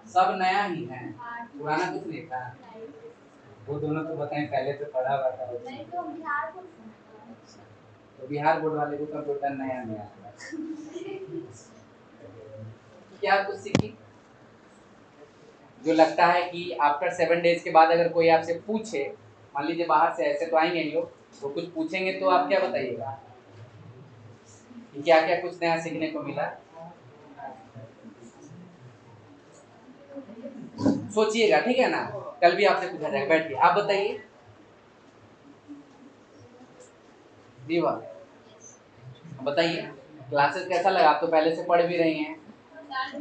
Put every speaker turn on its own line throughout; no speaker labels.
सब नया ही है, पुराना कुछ नहीं था। वो दोनों तो बताएं, पहले तो पढ़ा हुआ था। नहीं तो बिहार बोर्ड। अच्छा, तो बिहार बोर्ड वाले को कंप्यूटर नया नहीं आता। क्या कुछ सीखी जो लगता है कि आफ्टर 7 डेज के बाद अगर कोई आपसे पूछे, मान लीजिए बाहर से ऐसे तो आएंगे हम लोग, तो कुछ पूछेंगे तो आप क्या बताइएगा कि क्या क्या कुछ नया सीखने को मिला? सोचिएगा, ठीक है ना, कल भी आपसे पूछा जाएगा, बैठिए आप बताइए। दीवा बताइए, क्लासेस कैसा लगा? आप तो पहले से पढ़ भी रही हैं,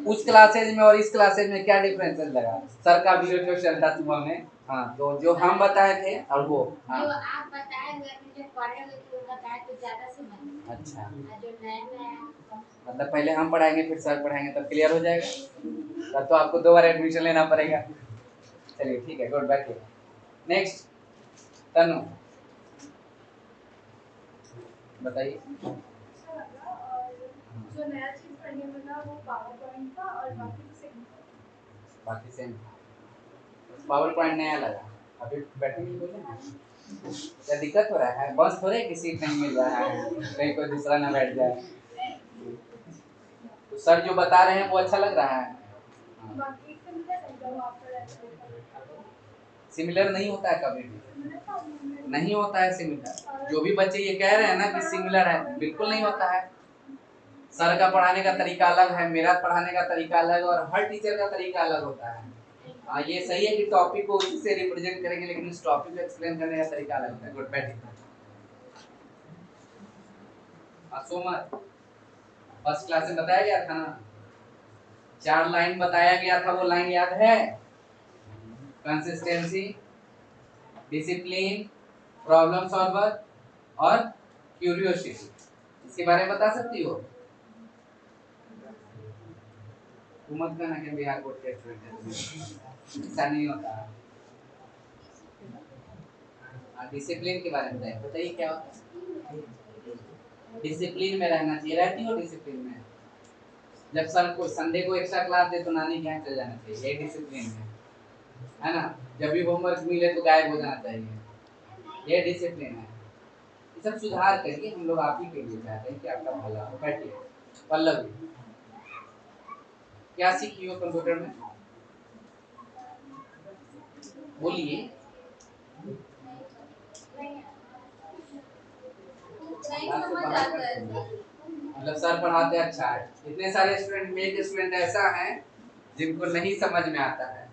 उस क्लासेज में और इस क्लासेज में क्या डिफरेंसेस लगा? सर का वीडियो जो चलता सुबह में, हाँ, तो जो हम बताए थे और वो, हाँ, जो आप बताए जो पढ़े हुए थे वो बताए तो ज्यादा समझ। अच्छा, जो नया मतलब पहले हम पढ़ाएंगे फिर सर पढ़ाएंगे तब क्लियर हो जाएगा, तब तो आपको 2 बार एडमिशन लेना पड़ेगा। चलिए ठीक है, गुड, बैठिए। नेक्स्ट तनु बताइए। जो नया चीज पढ़ने मिला वो पावर पॉइंट था और बाकी सेम था। पावर पॉइंट नया लगा, अभी बैठने के बोले ना, क्या दिक्कत हो रहा है? बस थोड़े कि सीट नहीं मिल रहा है, कहीं कोई दूसरा ना बैठ जाए। तो सर जो बता रहे हैं वो अच्छा लग रहा है? सिमिलर नहीं होता है, कभी भी नहीं होता है सिमिलर। जो भी बच्चे ये कह रहे हैं ना कि सिमिलर है, बिल्कुल नहीं होता है। सर का पढ़ाने का तरीका अलग है, मेरा पढ़ाने का तरीका अलग, और हर टीचर का तरीका अलग होता है। ये सही है कि टॉपिक को उसी से रिप्रेजेंट करेंगे, लेकिन उस टॉपिक को एक्सप्लेन करने का तरीका अलग होता है। गुड, बैठिए। सोमर फर्स्ट क्लास में बताया गया था ना, 4 लाइन बताया गया था, वो लाइन याद है? कंसिस्टेंसी, डिसिप्लिन, प्रॉब्लम सॉल्वर और क्यूरियोसिटी। इसके बारे में बता सकती हो? तू मत कहना कि बिहार बोर्ड के स्टूडेंट है, ऐसा नहीं होता। डिसिप्लिन के बारे में बताइए क्या होता है? डिसिप्लिन में रहना चाहिए, रहती हो डिसिप्लिन में? जब सर को संडे को एक्स्ट्रा क्लास दे तो नानी के यहाँ चल जाना चाहिए, ये डिसिप्लिन है ना? जब भी होमवर्क मिले तो गायब हो जाना चाहिए, ये डिसिप्लिन है। ये सब सुधार करिए, हम लोग आप ही के लिए चाहते हैं कि आपका भला हो। बैठिए। पल्लवी, क्या सीखी हो कंप्यूटर में? बोलिए। मतलब सर पढ़ाते अच्छा है, इतने सारे स्टूडेंट में एक स्टूडेंट ऐसा है जिनको नहीं समझ में आता है।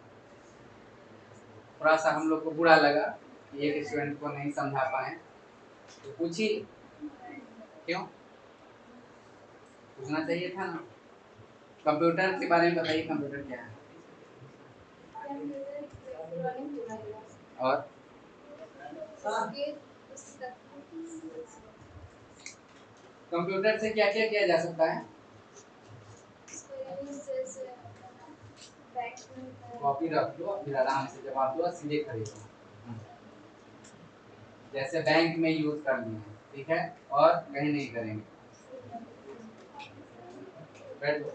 थोड़ा सा हम लोग को बुरा लगा कि एक स्टूडेंट को नहीं समझा पाए, तो पूछिए क्यों, पूछना चाहिए था ना। कंप्यूटर के बारे में बताइए, कंप्यूटर क्या है? और कंप्यूटर से क्या क्या किया जा सकता है? कॉपी रख लो, फिर आराम से जवाब दो, सीधे खरीदो, जैसे बैंक में यूज करनी है, ठीक है, और कहीं नहीं करेंगे। बैठो,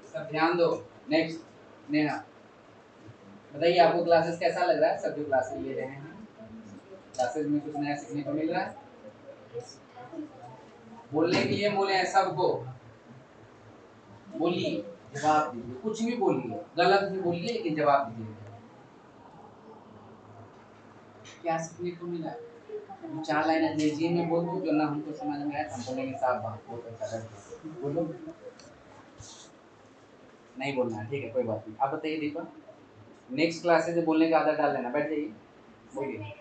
सब ध्यान दो। नेक्स्ट नेहा बताइए, आपको क्लासेस कैसा लग रहा है? सब जो क्लासेस ले रहे हैं, क्लासेस में कुछ नया सीखने को मिल रहा है? बोलने के लिए बोले हैं सबको, बोलिए, जवाब दीजिए, कुछ भी बोलिए, गलत भी बोलिए लेकिन जवाब दीजिए। क्या सीखने को मिला? 4 लाइन अंग्रेजी में बोल दो जो ना हमको समझ में आए, हम बोलेंगे साहब बात बहुत अच्छा है, बोलो। नहीं बोलना है, ठीक है, कोई बात नहीं। आप बताइए दीपा, नेक्स्ट क्लासेस में बोलने का आदत डाल लेना। बैठ जाइए, बोलिए।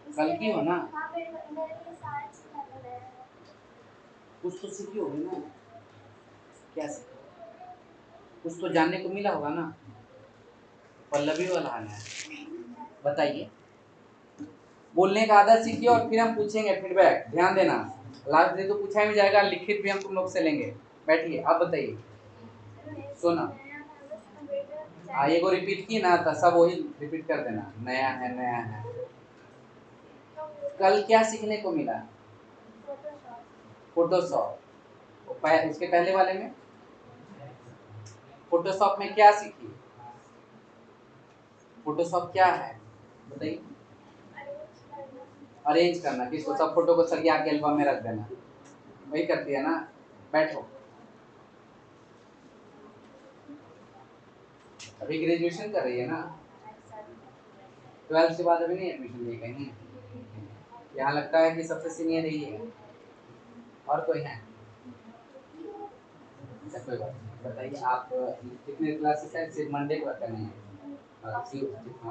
कल की हो ना, कुछ तो सीखी होगी ना? क्या सीखी? कुछ तो जानने को मिला होगा ना? पल्लवी वाला आना है, बताइए। बोलने का आदत सीखिए और फिर हम पूछेंगे फीडबैक, ध्यान देना। लास्ट डे तो पूछा भी जाएगा, लिखित भी हम तुम लोग से लेंगे। बैठिए, आप बताइए। सोना, ये को रिपीट की ना था, सब वही रिपीट कर देना, नया है नया है। कल क्या सीखने को मिला? फोटोशॉप, इसके पहले वाले में फोटोशॉप में क्या सीखी? फोटोशॉप क्या है बताइए? अरेंज करना, किसको? सब फोटो को सरिया के एल्बम में रख देना, वही करती है ना। बैठो, अभी ग्रेजुएशन कर रही है ना, 12th के बाद अभी नहीं एडमिशन लिए कहीं? यहाँ लगता है कि सबसे सीनियर ही है, और कोई है? अच्छा कोई बात नहीं, बताइए आप कितने क्लासेस हैं? सिर्फ मंडे को करने हैं,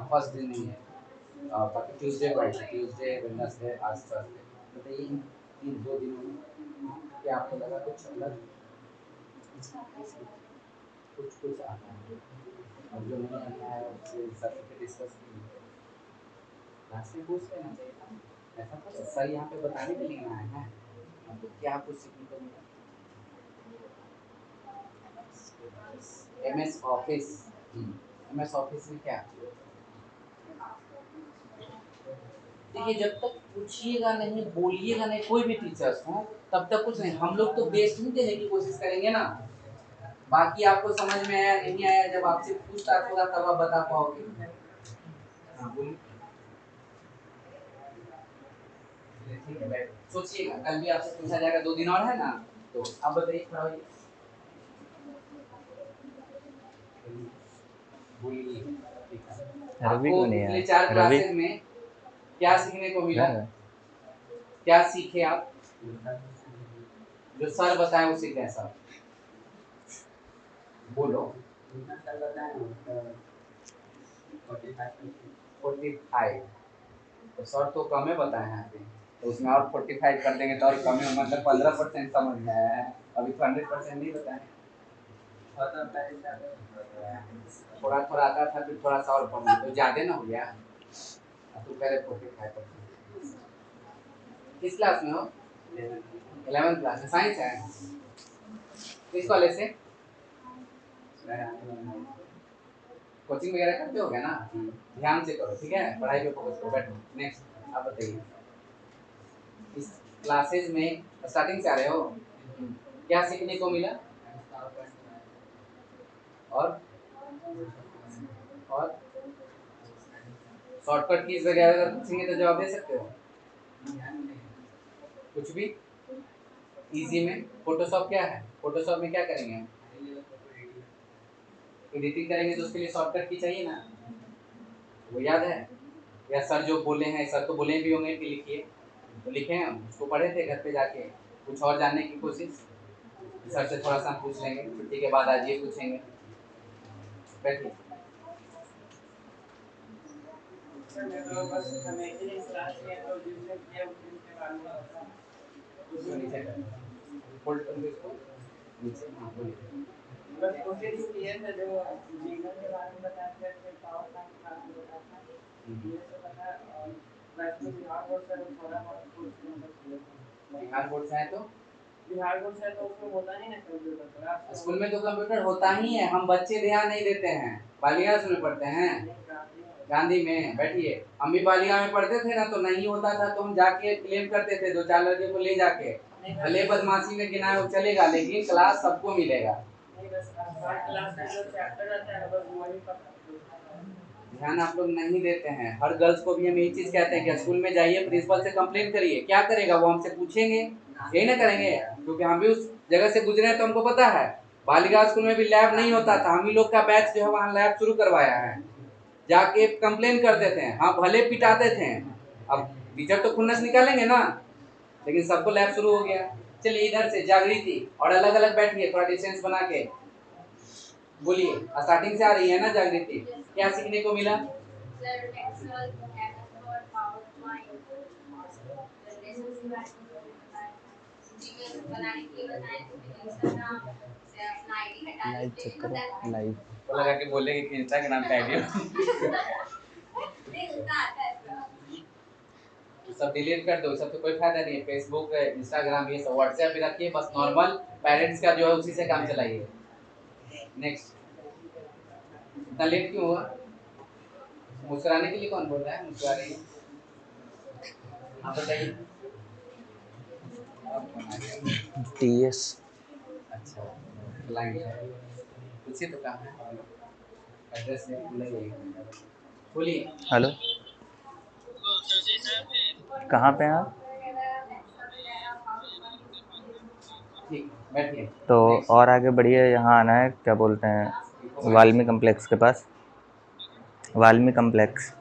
फर्स्ट दिन नहीं है, बाकी ट्यूसडे को, ट्यूसडे वेडनेसडे आज थर्सडे। बताइए इन 2 दिनों में क्या आपको लगा कुछ अलग? कुछ आता है और जो नहीं आता है उससे सर से डिस्कस कीजिए, क्लास में पूछ लेना चाहिए था। ऐसा तो सर यहाँ पे बताने के लिए आए हैं, आपको क्या कुछ सीखने को मिला? MS ऑफिस, MS ऑफिस में क्या? देखिए जब तक पूछिएगा नहीं, बोलिएगा नहीं कोई भी टीचर्स हो, तब तक कुछ नहीं। हम लोग तो बेस्ट ही देने की कोशिश करेंगे ना, बाकी आपको समझ में आया नहीं आया जब आपसे पूछताछ होगा तब आप बता पाओगे। हाँ बोलिए। ठीक है बैठ सोचिएगा, कल भी आपसे पूछा जाएगा, 2 दिन और है ना, तो आप बताइए खड़ा होइए, बोलिए। ठीक है,
रवि
आपको
को नहीं
पिछले
है
4
रवि
क्लासेज में क्या सीखने को मिला?
घर है।
क्या सीखे आप? जो सर बताए वो सीखे सब, बोलो। 45, तो सर तो कम ही बताए हैं अभी, तो उसमें और 45 कर देंगे तो और कम ही, मतलब 15% समझ में आया है, अभी तो 100% नहीं बताए। थोड़ा थोड़ा आता था, फिर थोड़ा सा और कम, तो ज्यादा ना हो गया। तू कह रहे 45%। किस क्लास में हो? 11th क्लास में, साइंस है? किस कॉलेज से? कोचिंग वगैरह करते हो गया ना? ध्यान से करो, ठीक है, पढ़ाई पे फोकस करो, बैठो। नेक्स्ट आप बताइए, इस क्लासेज में स्टार्टिंग से आ रहे हो, क्या सीखने को मिला? और शॉर्टकट कीज वगैरह अगर पूछेंगे तो जवाब दे सकते हो? कुछ भी इजी में? फोटोशॉप क्या है? फोटोशॉप में क्या करेंगे हम? एडिटिंग करेंगे, तो उसके लिए शॉर्टकट की चाहिए ना, वो याद है? या सर जो बोले हैं, सर तो बोले भी होंगे कि लिखिए, तो लिखे हैं, उसको पढ़े थे घर पे जाके? कुछ और जानने की कोशिश? सर से थोड़ा सा पूछ लेंगे, छुट्टी के बाद आज ये पूछेंगे, बैठिए। उसको नीचे करना, फोल्ड कर दो इसको नीचे। हाँ बोलिए। बस कोशिश किए थे जो जीवन के बारे में बताया था, फिर पावर प्लांट के बारे में बताया था, ये सब पता है। और वैसे तो बिहार बोर्ड से थोड़ा बहुत कुछ मतलब बिहार बोर्ड से है, तो बिहार बोर्ड से तो उसमें होता नहीं ना कंप्यूटर क्लास, स्कूल में तो कंप्यूटर होता ही है, हम बच्चे ध्यान नहीं देते हैं। बालियास में पढ़ते हैं, गांधी में, बैठिए। हम भी बालिया में पढ़ते थे ना, तो नहीं होता था तो हम जाके क्लेम करते थे, 2-4 लड़के को ले जाके, भले बदमाशी में गिनाए वो चलेगा, लेकिन क्लास सबको मिलेगा। ध्यान आप लोग नहीं देते हैं। हर गर्ल्स को भी हम यही चीज कहते हैं कि स्कूल में जाइए, प्रिंसिपल से कंप्लेन करिए। क्या करेगा वो? हमसे पूछेंगे, यही ना करेंगे, क्योंकि हम भी उस जगह से गुजरे हैं तो हमको पता है। बालिका स्कूल में भी लैब नहीं होता था, हम ही लोग का बैच जो है वहाँ लैब शुरू करवाया है, जाके कंप्लेन करते थे। हाँ भले पिटाते थे, अब टीचर तो खुन्नस निकालेंगे ना, लेकिन सबको लैब शुरू हो गया। चलिए इधर से जागृति, और अलग अलग बैठिए, थोड़ा डिस्टेंस बना के बोलिए। स्टार्टिंग से आ रही है ना जागृति, क्या सीखने को मिला?
लाइव चेक करो लाइव।
तो लगा के बोलेंगे कि इंस्टाग्राम पे आईडी सब डिलीट कर दो, सब तो कोई फायदा नहीं है। फेसबुक, इंस्टाग्राम, ये सब व्हाट्सएप पे रखिए, बस नॉर्मल पेरेंट्स का जो है उसी से काम चलाइए। नेक्स्ट, इतना लेट क्यों हुआ? मुस्कुराने के लिए कौन बोल रहा है मुस्कुरा रही है? आप बताइए।
टीएस
अच्छा, क्लाइंट है, पूछिए तो कहाँ है, एड्रेस नहीं जाइए, बोलिए।
हेलो, कहाँ पे हैं आप?
ठीक, बैठिए।
तो
नेक्स्ट।
और आगे बढ़िए, यहाँ आना है, क्या बोलते हैं, वाल्मी कम्प्लेक्स के पास। वाल्मी कम्प्लेक्स,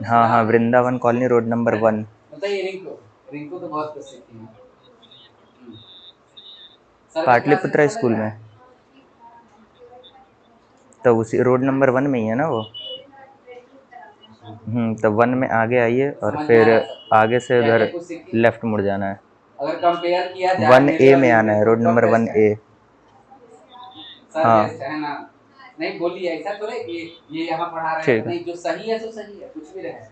हाँ हाँ, वृंदावन कॉलोनी, रोड नंबर 1।
बताइए रिंकू, रिंकू तो बहुत कुछ सीखी है। सर का क्लासेस
पाटलिपुत्र
अच्छा लग
स्कूल
रहा
में,
है?
तो उसी रोड नंबर 1 में ही है ना वो। तो 1 में आगे आइए और
समझ में आ
फिर
रहा है सब कुछ,
आगे से
क्या क्या
उधर
कुछ सीखी।
लेफ्ट मुड़ जाना है।
अगर कंपेयर किया जाए
1A
मेरे और
में आना
इनमें
है,
तो
रोड
कब
नंबर
बेस्ट है?
1A।
सर
हाँ
बेस्ट है ना? नहीं बोलिए, ऐसा थोड़े कि ये यहाँ पढ़ा रहे हैं तो
ठीक है।
नहीं, जो सही है तो सही है, कुछ भी रहे। हैं?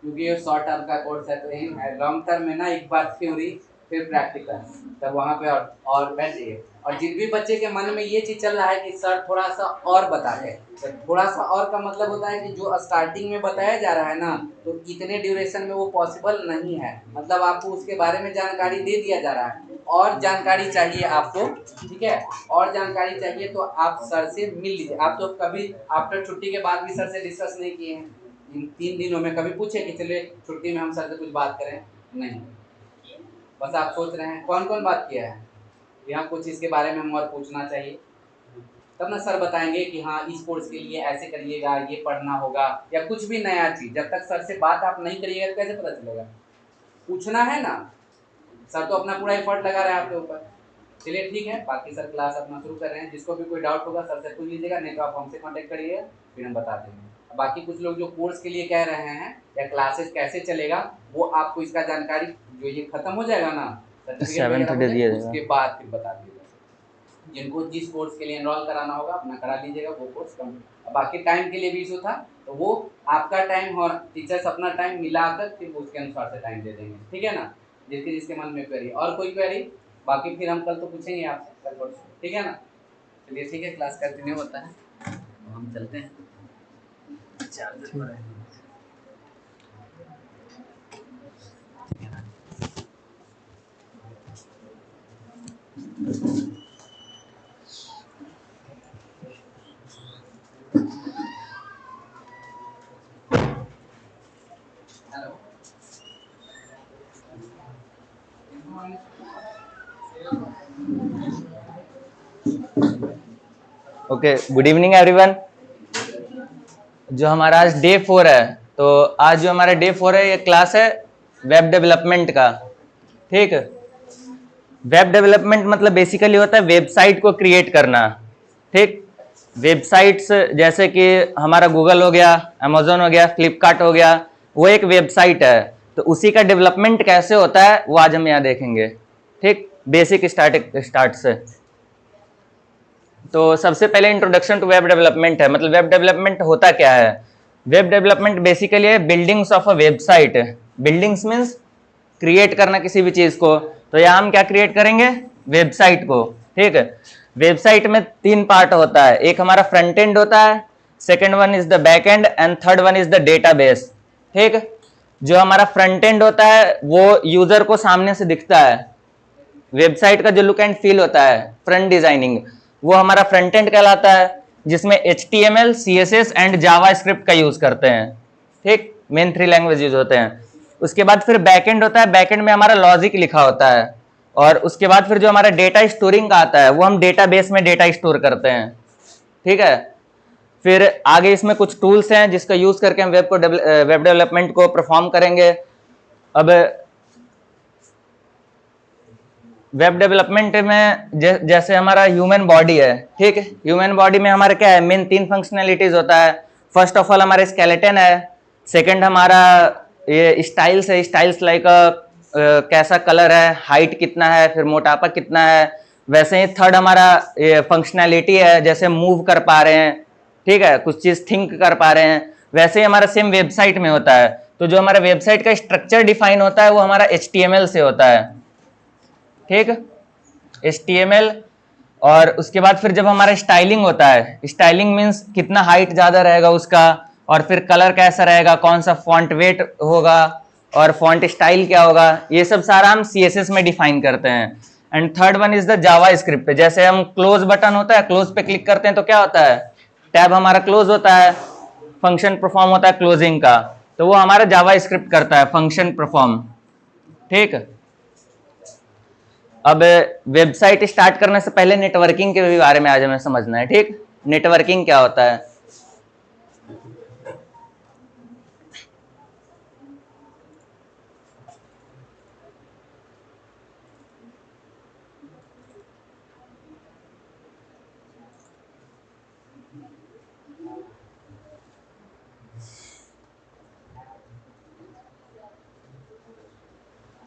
क्योंकि ये शॉर्ट टर्म का कोर्स है तो यही है, लॉन्ग टर्म में ना एक बार थ्योरी फिर प्रैक्टिकल, तब वहाँ पे और बैठिए। और जिन भी बच्चे के मन में ये चीज चल रहा है कि सर थोड़ा सा और बता दें, तो थोड़ा सा और का मतलब होता है कि जो स्टार्टिंग में बताया जा रहा है ना, तो इतने ड्यूरेशन में वो पॉसिबल नहीं है, मतलब आपको उसके बारे में जानकारी दे दिया जा रहा है, और जानकारी चाहिए आपको, ठीक है, और जानकारी चाहिए तो आप सर से मिल लीजिए। आप तो कभी आफ्टर छुट्टी के बाद भी सर से डिस्कस नहीं किए हैं, इन 3 दिनों में कभी पूछे कि चलिए छुट्टी में हम सर से कुछ बात करें? नहीं, बस आप सोच रहे हैं। कौन कौन बात किया है यहाँ कुछ इसके बारे में, हम और पूछना चाहिए, तब ना सर बताएंगे कि हाँ इस कोर्स के लिए ऐसे करिएगा, ये पढ़ना होगा, या कुछ भी नया चीज। जब तक सर से बात आप नहीं करिएगा तो कैसे पता चलेगा? पूछना है ना, सर तो अपना पूरा एफर्ट लगा रहे हैं आपके ऊपर। चलिए ठीक है, बाकी सर क्लास अपना शुरू कर रहे हैं, जिसको भी कोई डाउट होगा सर से पूछ लीजिएगा, नहीं तो आप हमसे कांटेक्ट करिएगा, फिर हम बता देंगे। बाकी कुछ लोग जो कोर्स के लिए कह रहे हैं या क्लासेस कैसे चलेगा, वो आपको इसका जानकारी जो ये खत्म हो जाएगा ना, सर्टिफिकेट वगैरह हो
7:30
जाए
दिया जाएगा।
उसके बाद फिर बता दीजिएगा। जिनको जिस कोर्स के लिए एनरोल कराना होगा अपना करा लीजिएगा, वो कोर्स कम। बाकी टाइम के लिए भी इशू था, तो वो आपका टाइम और टीचर्स अपना टाइम मिलाकर फिर उसके अनुसार से टाइम दे देंगे, ठीक है ना, जिसके जिसके मन में क्वेरी। और कोई क्वेरी? बाकी फिर हम कल तो पूछेंगे आपसे, कल परसों, ठीक है ना। चलिए ठीक है, क्लास कंटिन्यू होता है, तो हम चलते हैं। चार्जर पर है। Hello.
Okay, good evening everyone. जो हमारा आज डे 4 है, तो आज जो हमारा डे 4 है, ये क्लास है वेब डेवलपमेंट का। ठीक, वेब डेवलपमेंट मतलब बेसिकली होता है वेबसाइट को क्रिएट करना। ठीक, वेबसाइट्स जैसे कि हमारा गूगल हो गया, अमेजोन हो गया, फ्लिपकार्ट हो गया, वो एक वेबसाइट है। तो उसी का डेवलपमेंट कैसे होता है वो आज हम यहाँ देखेंगे। ठीक, बेसिक स्टार्ट से। तो सबसे पहले इंट्रोडक्शन टू वेब डेवलपमेंट है, मतलब वेब डेवलपमेंट होता क्या है। वेब डेवलपमेंट बेसिकली है buildings of a website. Buildings means create करना किसी भी चीज को, तो यहाँ हम क्या क्रिएट करेंगे, वेबसाइट को। ठीक है, वेबसाइट में 3 पार्ट होता है, एक हमारा फ्रंट एंड होता है, second one is the back and, and third one is the database. ठीक, जो हमारा फ्रंट एंड होता है वो यूजर को सामने से दिखता है, वेबसाइट का जो लुक एंड फील होता है, फ्रंट डिजाइनिंग, वो हमारा फ्रंट एंड कहलाता है, जिसमें HTML, CSS एंड जावास्क्रिप्ट का यूज करते हैं। ठीक, मेन 3 लैंग्वेज यूज होते हैं। उसके बाद फिर बैकएंड होता है, बैकएंड में हमारा लॉजिक लिखा होता है, और उसके बाद फिर जो हमारा डेटा स्टोरिंग का आता है वो हम डेटाबेस में डेटा स्टोर करते हैं। ठीक है, फिर आगे इसमें कुछ टूल्स हैं जिसका यूज करके हम वेब डेवलपमेंट को परफॉर्म करेंगे। अब वेब डेवलपमेंट में जैसे हमारा ह्यूमन बॉडी है। ठीक है, ह्यूमन बॉडी में हमारा क्या है, मेन 3 फंक्शनैलिटीज होता है। फर्स्ट ऑफ ऑल हमारा स्केलेटन है, सेकंड हमारा ये स्टाइल्स है, स्टाइल्स लाइक कैसा कलर है, हाइट कितना है, फिर मोटापा कितना है। वैसे ही थर्ड हमारा ये फंक्शनैलिटी है, जैसे मूव कर पा रहे हैं, ठीक है, कुछ चीज थिंक कर पा रहे हैं। वैसे ही हमारा सेम वेबसाइट में होता है। तो जो हमारा वेबसाइट का स्ट्रक्चर डिफाइन होता है वो हमारा HTML से होता है। ठीक, HTML। और उसके बाद फिर जब हमारा स्टाइलिंग होता है, स्टाइलिंग मीन्स कितना हाइट ज्यादा रहेगा उसका, और फिर कलर कैसा रहेगा, कौन सा फॉन्ट वेट होगा और फॉन्ट स्टाइल क्या होगा, ये सब सारा हम CSS में डिफाइन करते हैं। And third one is the Java script. जैसे हम क्लोज बटन होता है, क्लोज पे क्लिक करते हैं तो क्या होता है, टैब हमारा क्लोज होता है, फंक्शन परफॉर्म होता है क्लोजिंग का, तो वो हमारा जावा स्क्रिप्ट करता है फंक्शन परफॉर्म। ठीक, अब वेबसाइट स्टार्ट करने से पहले नेटवर्किंग के भी बारे में आज हमें समझना है। ठीक, नेटवर्किंग क्या होता है।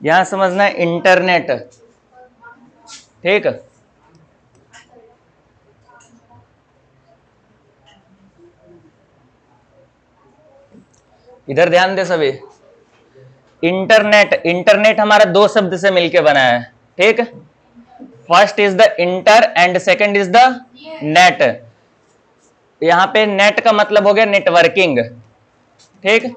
यहां समझना है इंटरनेट। ठीक, इधर ध्यान दे सभी। इंटरनेट, इंटरनेट हमारा दो शब्द से मिलके बना है। ठीक, first is the inter and second is the net. यहां पे नेट का मतलब हो गया नेटवर्किंग। ठीक,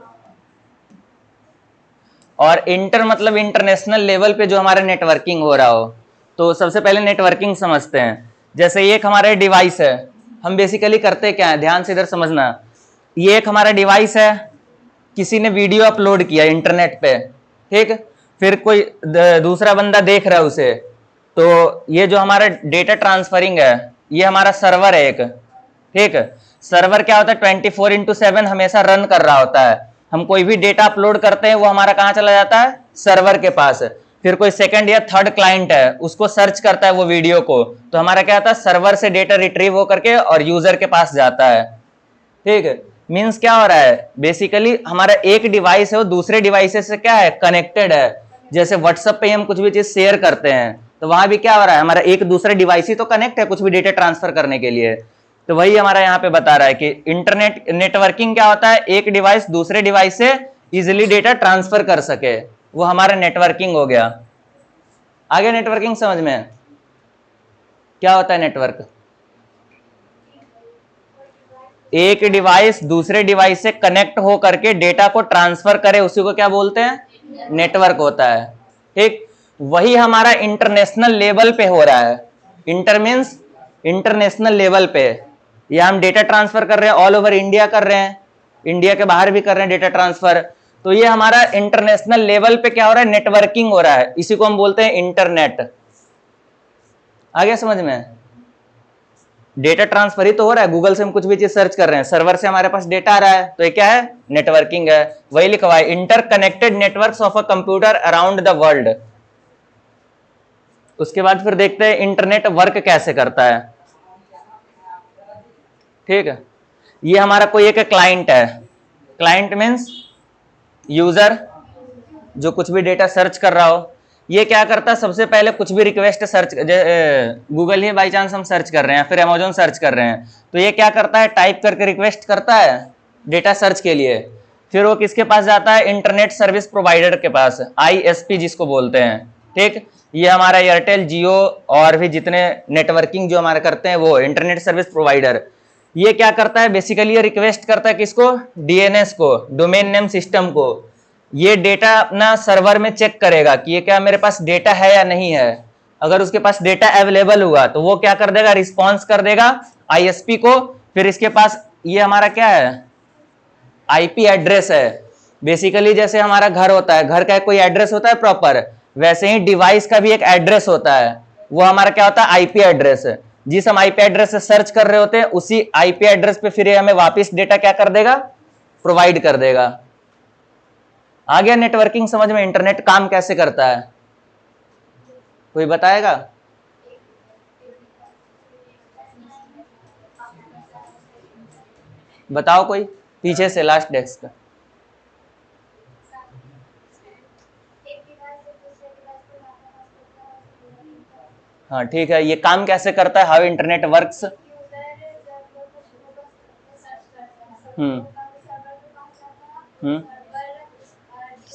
और इंटर मतलब इंटरनेशनल लेवल पे जो हमारा नेटवर्किंग हो रहा हो। तो सबसे पहले नेटवर्किंग समझते हैं। जैसे ये एक हमारा डिवाइस है, हम बेसिकली करते क्या है, ध्यान से इधर समझना। ये एक हमारा डिवाइस है, किसी ने वीडियो अपलोड किया इंटरनेट पे। ठीक, फिर कोई दूसरा बंदा देख रहा है उसे, तो ये जो हमारा डेटा ट्रांसफरिंग है, ये हमारा सर्वर है एक। ठीक, सर्वर क्या होता है, 24/7 हमेशा रन कर रहा होता है। हम कोई भी डेटा अपलोड करते हैं वो हमारा कहाँ चला जाता है, सर्वर के पास। फिर कोई सेकंड या थर्ड क्लाइंट है, उसको सर्च करता है वो वीडियो को, तो हमारा क्या होता है, सर्वर से डेटा रिट्रीव होकर के और यूजर के पास जाता है। ठीक, मीन्स क्या हो रहा है, बेसिकली हमारा एक डिवाइस है वो दूसरे डिवाइसेस से क्या है, कनेक्टेड है। जैसे व्हाट्सएप पे हम कुछ भी चीज शेयर करते हैं, तो वहां भी क्या हो रहा है, हमारा एक दूसरे डिवाइस ही तो कनेक्ट है कुछ भी डेटा ट्रांसफर करने के लिए। तो वही हमारा यहाँ पे बता रहा है कि इंटरनेट नेटवर्किंग क्या होता है, एक डिवाइस दूसरे डिवाइस से इजिली डेटा ट्रांसफर कर सके, वो हमारा नेटवर्किंग हो गया। आगे नेटवर्किंग समझ में क्या होता है नेटवर्क, एक डिवाइस दूसरे डिवाइस से कनेक्ट हो करके डेटा को ट्रांसफर करे, उसी को क्या बोलते हैं, नेटवर्क होता है। ठीक, वही हमारा इंटरनेशनल लेवल पे हो रहा है। इंटर मींस इंटरनेशनल लेवल पे, या हम डेटा ट्रांसफर कर रहे हैं, ऑल ओवर इंडिया कर रहे हैं, इंडिया के बाहर भी कर रहे हैं डेटा ट्रांसफर। तो ये हमारा इंटरनेशनल लेवल पे क्या हो रहा है, नेटवर्किंग हो रहा है, इसी को हम बोलते हैं इंटरनेट। आगे समझ में, डेटा ट्रांसफर ही तो हो रहा है, गूगल से हम कुछ भी चीज सर्च कर रहे हैं, सर्वर से हमारे पास डेटा आ रहा है, तो ये क्या है, नेटवर्किंग है। वही लिखा हुआ है, interconnected networks of a computer around the world. उसके बाद फिर देखते हैं इंटरनेट वर्क कैसे करता है। ठीक है, ये हमारा कोई एक क्लाइंट है, क्लाइंट मीन्स यूजर जो कुछ भी डेटा सर्च कर रहा हो। ये क्या करता है, सबसे पहले कुछ भी request search, Google he by chance हम सर्च कर रहे हैं, फिर अमेजोन सर्च कर रहे हैं, तो ये क्या करता है, टाइप करके रिक्वेस्ट करता है डेटा सर्च के लिए। फिर वो किसके पास जाता है, इंटरनेट सर्विस प्रोवाइडर के पास, ISP जिसको बोलते हैं। ठीक, ये हमारा एयरटेल, जियो और भी जितने नेटवर्किंग जो हमारे करते हैं वो इंटरनेट सर्विस प्रोवाइडर। ये क्या करता है, बेसिकली ये रिक्वेस्ट करता है किसको, DNS को, डोमेन नेम सिस्टम को। ये डेटा अपना सर्वर में चेक करेगा कि ये क्या मेरे पास डेटा है या नहीं है। अगर उसके पास डेटा अवेलेबल हुआ तो वो क्या कर देगा, रिस्पॉन्स कर देगा ISP को। फिर इसके पास ये हमारा क्या है, IP एड्रेस है। बेसिकली जैसे हमारा घर होता है, घर का कोई एड्रेस होता है प्रॉपर, वैसे ही डिवाइस का भी एक एड्रेस होता है, वो हमारा क्या होता है, IP एड्रेस। जिस हम IP एड्रेस से सर्च कर रहे होते हैं उसी IP एड्रेस पे फिर हमें वापस डेटा क्या कर देगा, प्रोवाइड कर देगा। आ गया नेटवर्किंग समझ में, इंटरनेट काम कैसे करता है, कोई बताएगा। बताओ कोई, पीछे से लास्ट डेस्क। हाँ ठीक है, ये काम कैसे करता है, हाउ इंटरनेट वर्क्स। हम्म हम्म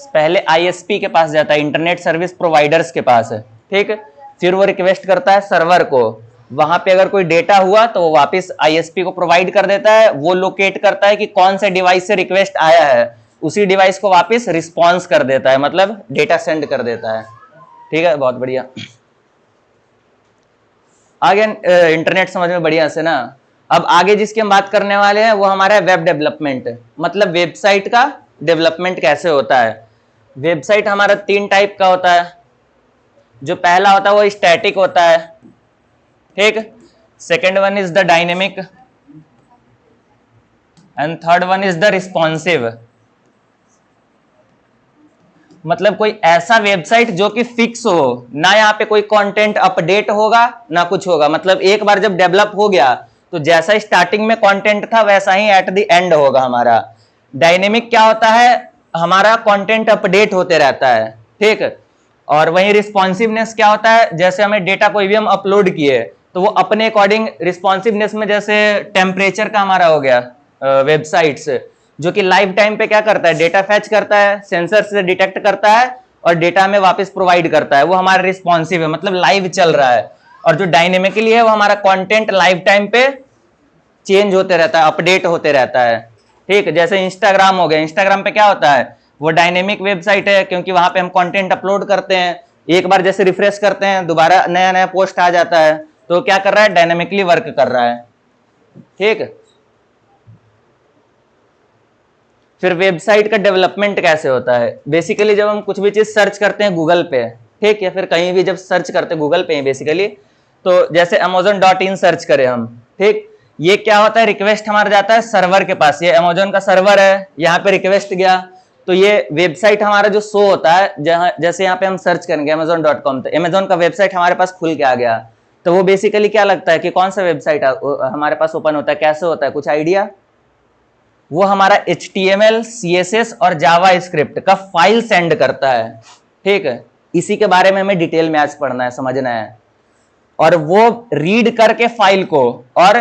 पहले ISP के पास जाता है, इंटरनेट सर्विस प्रोवाइडर्स के पास है। ठीक, फिर वो रिक्वेस्ट करता है सर्वर को, वहां पे अगर कोई डेटा हुआ तो वो वापस आईएसपी को प्रोवाइड कर देता है, वो लोकेट करता है कि कौन से डिवाइस से रिक्वेस्ट आया है, उसी डिवाइस को वापस रिस्पॉन्स कर देता है, मतलब डेटा सेंड कर देता है। ठीक है, बहुत बढ़िया। आ गया इंटरनेट समझ में बढ़िया से ना। अब आगे जिसकी हम बात करने वाले हैं वो हमारा है वेब डेवलपमेंट, मतलब वेबसाइट का डेवलपमेंट कैसे होता है। वेबसाइट हमारा 3 टाइप का होता है। जो पहला होता है वो स्टैटिक होता है, ठीक। Second one is the dynamic and third one is the responsive. मतलब कोई ऐसा वेबसाइट जो कि फिक्स हो ना, यहाँ पे कोई कंटेंट अपडेट होगा ना कुछ होगा, मतलब एक बार जब डेवलप हो गया तो जैसा स्टार्टिंग में कंटेंट था वैसा ही एट द एंड होगा हमारा। डायनेमिक क्या होता है, हमारा कंटेंट अपडेट होते रहता है, ठीक। और वहीं रिस्पॉन्सिवनेस क्या होता है, जैसे हमें डेटा कोई भी हम अपलोड किए तो वो अपने अकॉर्डिंग रिस्पॉन्सिवनेस में, जैसे टेम्परेचर का हमारा हो गया वेबसाइट्स, जो कि लाइव टाइम पे क्या करता है, डेटा फैच करता है, सेंसर से डिटेक्ट करता है और डेटा में वापस प्रोवाइड करता है, वो हमारा रिस्पॉन्सिव है, मतलब लाइव चल रहा है। और जो डायनेमिकली है वो हमारा कंटेंट लाइव टाइम पे चेंज होते रहता है, अपडेट होते रहता है, ठीक। जैसे इंस्टाग्राम हो गया, इंस्टाग्राम पे क्या होता है, वो डायनेमिक वेबसाइट है, क्योंकि वहां पे हम कंटेंट अपलोड करते हैं, एक बार जैसे रिफ्रेश करते हैं दोबारा नया नया पोस्ट आ जाता है, तो क्या कर रहा है, डायनेमिकली वर्क कर रहा है, ठीक। फिर वेबसाइट का डेवलपमेंट कैसे होता है, बेसिकली जब हम कुछ भी चीज सर्च करते हैं गूगल पे, ठीक, या फिर कहीं भी जब सर्च करते हैं गूगल पे ही बेसिकली, तो जैसे amazon.in सर्च करें हम, ठीक, ये क्या होता है, रिक्वेस्ट हमारा जाता है सर्वर के पास, ये अमेजोन का सर्वर है, यहाँ पे रिक्वेस्ट गया तो ये वेबसाइट हमारा जो शो होता है, जहां जैसे यहाँ पे हम सर्च करेंगे amazon.com, तो अमेजोन का वेबसाइट हमारे पास खुल के आ गया, तो वो बेसिकली क्या लगता है कि कौन सा वेबसाइट हमारे पास ओपन होता है, कैसे होता है, कुछ आइडिया। वो हमारा HTML, CSS और जावा स्क्रिप्ट का फाइल सेंड करता है, ठीक है। इसी के बारे में हमें डिटेल में आज पढ़ना है, समझना है। और वो रीड करके फाइल को, और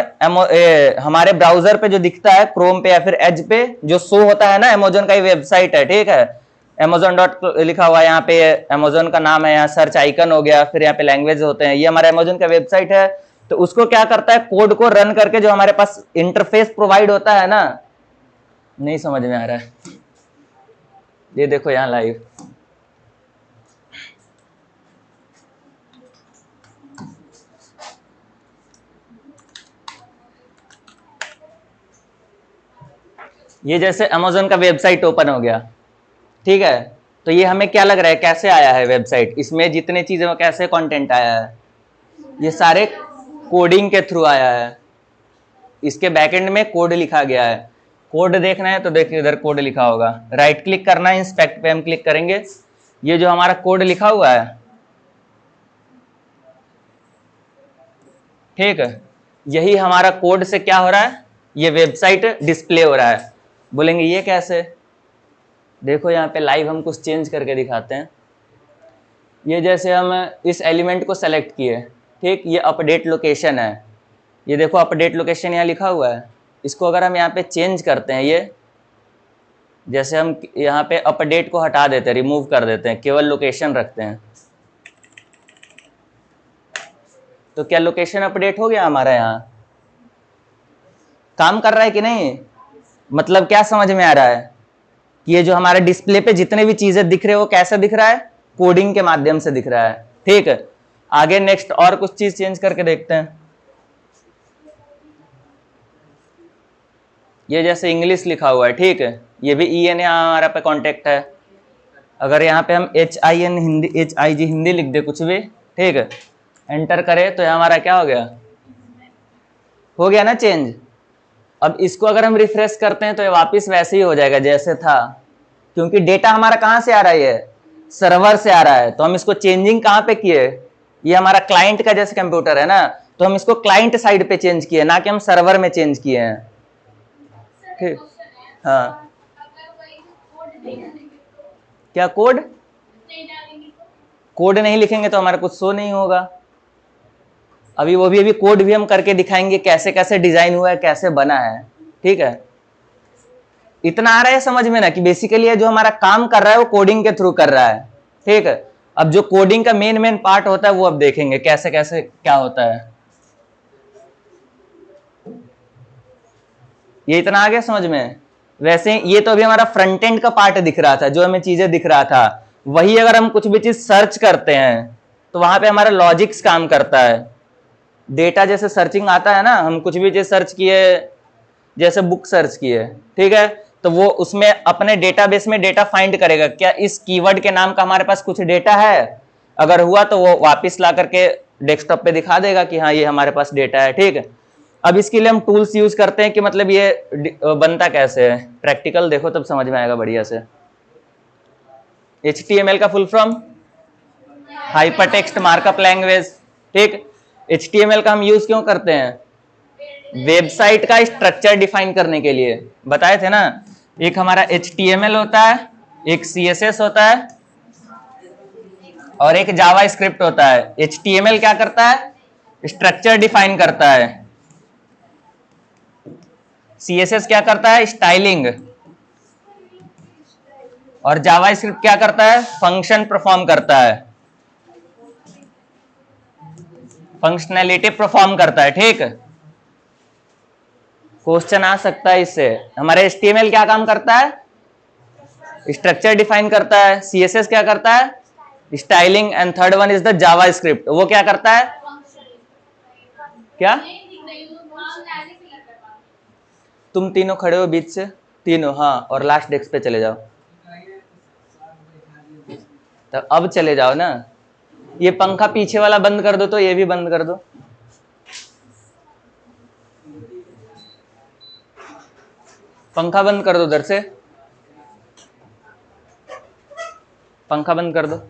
हमारे ब्राउजर पे जो दिखता है क्रोम पे या फिर एज पे जो शो होता है ना, अमेजोन का ही वेबसाइट है, ठीक है। अमेजोन डॉट लिखा हुआ है यहाँ पे, अमेजोन का नाम है, यहाँ सर्च आइकन हो गया, फिर यहाँ पे लैंग्वेज होते हैं, ये हमारा अमेजोन का वेबसाइट है। तो उसको क्या करता है, कोड को रन करके जो हमारे पास इंटरफेस प्रोवाइड होता है ना, नहीं समझ में आ रहा है, ये देखो यहाँ लाइव, ये जैसे अमेजोन का वेबसाइट ओपन हो गया, ठीक है। तो ये हमें क्या लग रहा है, कैसे आया है वेबसाइट, इसमें जितने चीजें वो कैसे कंटेंट आया है, ये सारे कोडिंग के थ्रू आया है, इसके बैकएंड में कोड लिखा गया है। कोड देखना है तो देखिए इधर कोड लिखा होगा, राइट क्लिक करना है, इंस्पेक्ट पे हम क्लिक करेंगे, ये जो हमारा कोड लिखा हुआ है, ठीक है, यही हमारा कोड से क्या हो रहा है, ये वेबसाइट डिस्प्ले हो रहा है। बोलेंगे ये कैसे, देखो यहाँ पे लाइव हम कुछ चेंज करके दिखाते हैं। ये जैसे हम इस एलिमेंट को सेलेक्ट किए, ठीक, ये अपडेट लोकेशन है, ये देखो अपडेट लोकेशन यहाँ लिखा हुआ है, इसको अगर हम यहाँ पे चेंज करते हैं, ये जैसे हम यहाँ पे अपडेट को हटा देते हैं, रिमूव कर देते हैं, केवल लोकेशन रखते हैं, तो क्या लोकेशन अपडेट हो गया हमारा, यहाँ काम कर रहा है कि नहीं। मतलब क्या समझ में आ रहा है कि ये जो हमारे डिस्प्ले पे जितने भी चीजें दिख रहे हैं वो कैसे दिख रहा है, कोडिंग के माध्यम से दिख रहा है, ठीक है। आगे नेक्स्ट और कुछ चीज चेंज करके देखते हैं। ये जैसे इंग्लिश लिखा हुआ है, ठीक है, ये भी EN यहाँ हमारा पे कॉन्टेक्ट है, अगर यहाँ पे हम HIN हिंदी, HIG हिंदी लिख दे कुछ भी, ठीक है, एंटर करें तो हमारा क्या हो गया ना चेंज। अब इसको अगर हम रिफ्रेश करते हैं तो ये वापस वैसे ही हो जाएगा जैसे था, क्योंकि डेटा हमारा कहाँ से आ रहा है, सर्वर से आ रहा है, तो हम इसको चेंजिंग कहाँ पे किए, ये हमारा क्लाइंट का जैसे कंप्यूटर है ना, तो हम इसको क्लाइंट साइड पे चेंज किए, ना कि हम सर्वर में चेंज किए हैं, ठीक। हाँ, क्या कोड, कोड नहीं लिखेंगे तो हमारा कुछ शो नहीं होगा। अभी कोड भी हम करके दिखाएंगे कैसे कैसे डिजाइन हुआ है, कैसे बना है, ठीक है। इतना आ रहा है समझ में ना कि बेसिकली ये जो हमारा काम कर रहा है वो कोडिंग के थ्रू कर रहा है, ठीक है। अब जो कोडिंग का मेन पार्ट होता है वो अब देखेंगे कैसे कैसे क्या होता है। ये इतना आ गया समझ में। वैसे ये तो अभी हमारा फ्रंट एंड का पार्ट दिख रहा था, जो हमें चीजें दिख रहा था। वही अगर हम कुछ भी चीज सर्च करते हैं तो वहां पे हमारा लॉजिक्स काम करता है। डेटा जैसे सर्चिंग आता है ना, हम कुछ भी चीज सर्च किए, जैसे बुक सर्च किए, ठीक है, तो वो उसमें अपने डेटाबेस में डेटा फाइंड करेगा, क्या इस कीवर्ड के नाम का हमारे पास कुछ डेटा है। अगर हुआ तो वो वापस ला करके डेस्कटॉप पे दिखा देगा कि हाँ ये हमारे पास डेटा है, ठीक है। अब इसके लिए हम टूल्स यूज करते हैं कि मतलब ये बनता कैसे है। प्रैक्टिकल देखो तब समझ में आएगा बढ़िया से। HTML का full form hypertext markup language, ठीक। HTML का हम यूज क्यों करते हैं? वेबसाइट का स्ट्रक्चर डिफाइन करने के लिए। बताए थे ना, एक हमारा HTML होता है, एक CSS होता है और एक जावा स्क्रिप्ट होता है। HTML क्या करता है? स्ट्रक्चर डिफाइन करता है। CSS क्या करता है? स्टाइलिंग। और जावा स्क्रिप्ट क्या करता है? फंक्शन परफॉर्म करता है, फंक्शनैलिटी परफॉर्म करता है, ठीक। क्वेश्चन आ सकता है इससे। हमारे HTML क्या काम करता है? स्ट्रक्चर डिफाइन करता है। CSS क्या करता है? Styling. And third one is the Java script, वो क्या करता है? क्या? तुम तीनों खड़े हो बीच से, तीनों, हाँ, और लास्ट डेस्क पे चले जाओ। तो अब चले जाओ ना। ये पंखा पीछे वाला बंद कर दो, तो ये भी बंद कर दो। पंखा बंद कर दो उधर से, पंखा बंद कर दो।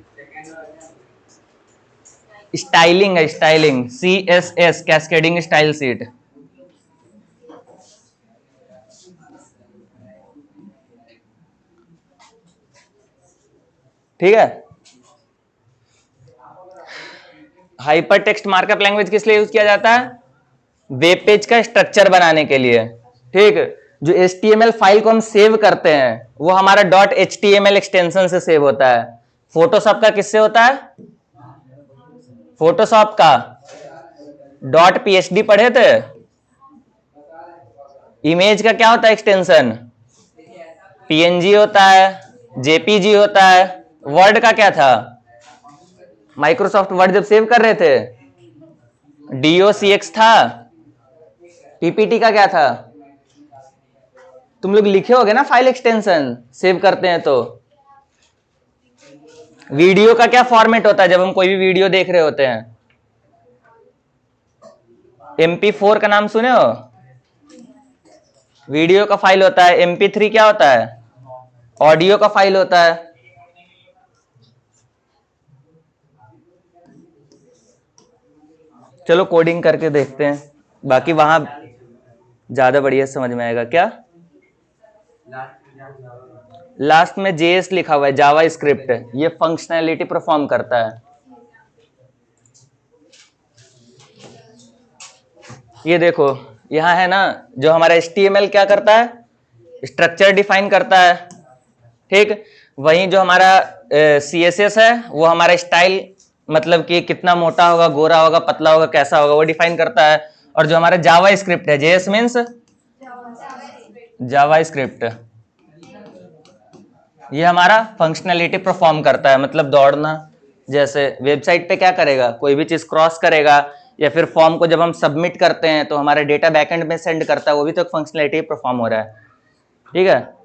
स्टाइलिंग है, styling, CSS cascading style seat. ठीक है। हाइपर टेक्स्ट मार्कअप लैंग्वेज किस लिए यूज किया जाता है? वेब पेज का स्ट्रक्चर बनाने के लिए, ठीक। जो HTML फाइल को हम सेव करते हैं वो हमारा .html एक्सटेंशन से सेव होता है। फोटोशॉप का किससे होता है? फोटोशॉप का .phd पढ़े थे। इमेज का क्या होता है एक्सटेंशन? PNG होता है, JPG होता है। वर्ड का क्या था? माइक्रोसॉफ्ट वर्ड जब सेव कर रहे थे DOCX था। PPT का क्या था? तुम लोग लिखे होगे ना फाइल एक्सटेंशन सेव करते हैं तो। वीडियो का क्या फॉर्मेट होता है जब हम कोई भी वीडियो देख रहे होते हैं? MP4 का नाम सुने हो? वीडियो का फाइल होता है। MP3 क्या होता है? ऑडियो का फाइल होता है। चलो कोडिंग करके देखते हैं, बाकी वहां ज्यादा बढ़िया समझ में आएगा। क्या लास्ट में JS लिखा हुआ है, जावा स्क्रिप्ट, ये फंक्शनैलिटी परफॉर्म करता है। ये देखो यहां है ना, जो हमारा HTML क्या करता है? स्ट्रक्चर डिफाइन करता है, ठीक। वहीं जो हमारा CSS है वो हमारा स्टाइल, मतलब कि कितना मोटा होगा, गोरा होगा, पतला होगा, कैसा होगा, वो डिफाइन करता है। और जो हमारा जावा स्क्रिप्ट है, JS मीन्स जावा स्क्रिप्ट, ये हमारा फंक्शनैलिटी परफॉर्म करता है, मतलब दौड़ना। जैसे वेबसाइट पे क्या करेगा, कोई भी चीज क्रॉस करेगा, या फिर फॉर्म को जब हम सबमिट करते हैं तो हमारे डेटा बैकएंड में सेंड करता है, वो भी तो फंक्शनैलिटी परफॉर्म हो रहा है, ठीक है।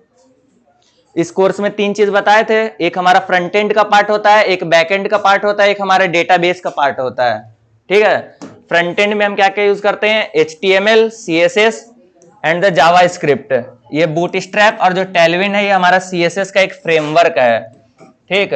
इस कोर्स में 3 चीज बताए थे, एक हमारा फ्रंट एंड का पार्ट होता है, एक बैक एंड का पार्ट होता है, एक हमारा डेटाबेस का पार्ट होता है, ठीक है। फ्रंट एंड में हम क्या क्या यूज करते हैं? HTML, CSS and the Java script. ये बूटस्ट्रैप और जो टेलविन है ये हमारा CSS का एक फ्रेमवर्क है, ठीक।